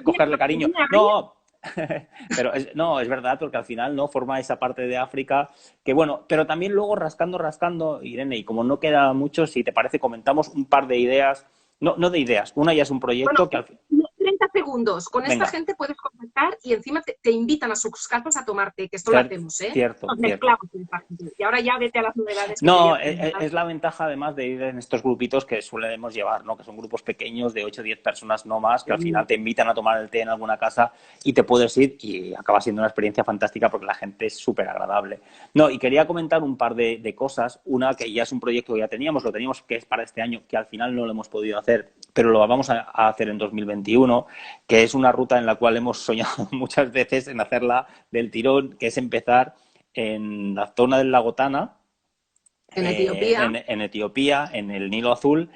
cogerle cariño. No, pero es verdad, porque al final no forma esa parte de África que bueno, pero también luego rascando, Irene, y como no queda mucho, si te parece comentamos un par de ideas, no de ideas, una ya es un proyecto que al final... 30 segundos. Con esta gente puedes contactar y encima te invitan a sus casas a tomarte, que esto lo hacemos, Cierto. Y ahora ya vete a las novedades. No, es la ventaja además de ir en estos grupitos que solemos llevar, ¿no? Que son grupos pequeños de 8 o 10 personas no más, que al final te invitan a tomar el té en alguna casa y te puedes ir y acaba siendo una experiencia fantástica porque la gente es súper agradable. No, y quería comentar un par de cosas. Una que ya es un proyecto que ya lo teníamos, que es para este año, que al final no lo hemos podido hacer, pero lo vamos a hacer en 2021, que es una ruta en la cual hemos soñado muchas veces en hacerla del tirón, que es empezar en la zona del lago Tana, en Etiopía, en Etiopía, en el Nilo Azul,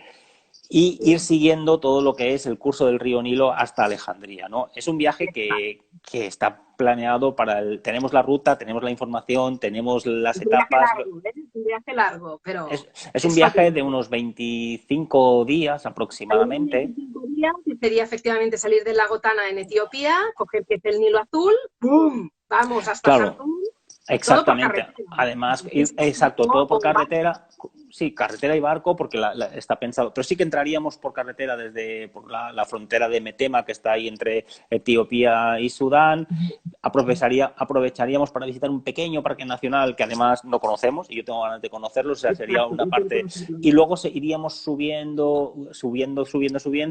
y ir siguiendo todo lo que es el curso del río Nilo hasta Alejandría, ¿no? Es un viaje que está planeado tenemos la ruta, tenemos la información, tenemos las etapas... Es un viaje largo, pero... Es un viaje de unos 25 días aproximadamente. 25 días, que sería efectivamente salir del lago Tana en Etiopía, coger que es el Nilo Azul, ¡pum! Vamos hasta Jartum. Exactamente. Además, todo por carretera. sí, carretera y barco, porque está pensado, pero sí que entraríamos por carretera desde por la frontera de Metema, que está ahí entre Etiopía y Sudán. Aprovecharíamos para visitar un pequeño parque nacional que además no conocemos y yo tengo ganas de conocerlo, o sea, sería Exacto, una parte. Y luego iríamos subiendo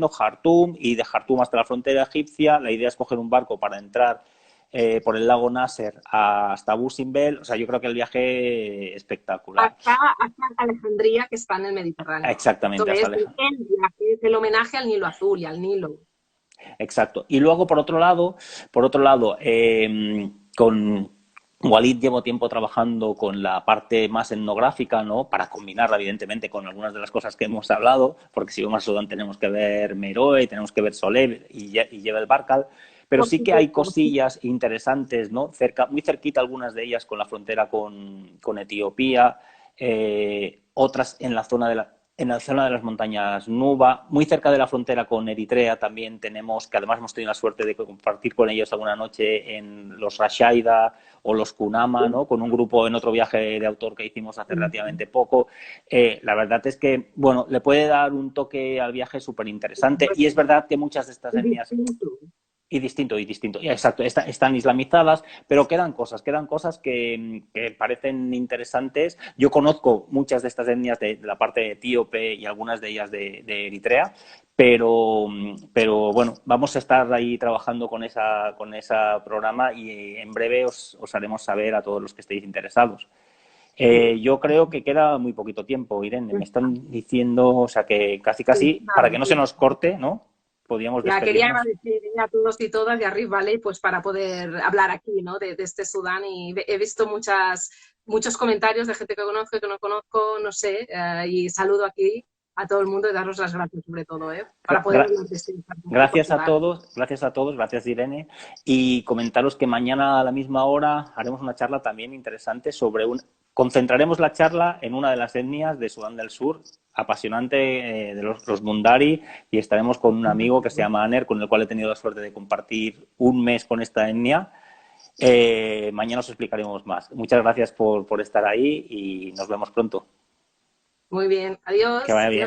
Jartum, y de Jartum hasta la frontera egipcia. La idea es coger un barco para entrar por el lago Nasser hasta Busimbel. O sea, yo creo que el viaje espectacular. hasta Alejandría, que está en el Mediterráneo. Esto Exactamente, hasta es Alejandría. el viaje, es el homenaje al Nilo Azul y al Nilo. Exacto. Y luego, por otro lado, con Walid llevo tiempo trabajando con la parte más etnográfica, ¿no? Para combinarla, evidentemente, con algunas de las cosas que hemos hablado, porque si vamos a Sudán tenemos que ver Meroe, tenemos que ver Soleb y Jebel Barkal, pero Por sí que hay supuesto. cosillas interesantes, ¿no? Muy cerquita algunas de ellas con la frontera con Etiopía, otras en la zona de las montañas Nuba, muy cerca de la frontera con Eritrea también tenemos, que además hemos tenido la suerte de compartir con ellos alguna noche en los Rashaida o los Kunama, ¿no? Con un grupo en otro viaje de autor que hicimos hace relativamente poco. La verdad es que, bueno, le puede dar un toque al viaje súper interesante, y es verdad que muchas de estas Y etnias. distinto. Y distinto. Exacto, están islamizadas, pero quedan cosas que parecen interesantes. Yo conozco muchas de estas etnias de la parte etíope y algunas de ellas de Eritrea, pero bueno, vamos a estar ahí trabajando con ese programa, y en breve os haremos saber a todos los que estéis interesados. Yo creo que queda muy poquito tiempo, Irene. Me están diciendo, o sea, que casi Sí, casi, para nada, que no se sí. nos corte, ¿no? Podríamos Ya quería despedirnos. agradecer a todos y todas de Rift Valley pues para poder hablar aquí, ¿no? De este Sudán, y he visto muchos comentarios de gente que conozco y que no conozco, no sé, y saludo aquí a todo el mundo y daros las gracias sobre todo, ¿eh? Para poder Gra- hablar de este fantástico Gracias a Sudán. todos, gracias Irene, y comentaros que mañana a la misma hora haremos una charla también interesante concentraremos la charla en una de las etnias de Sudán del Sur, apasionante, de los Mundari, y estaremos con un amigo que se llama Aner, con el cual he tenido la suerte de compartir un mes con esta etnia. Mañana os explicaremos más. Muchas gracias por estar ahí y nos vemos pronto. Muy bien, Que adiós. vaya bien.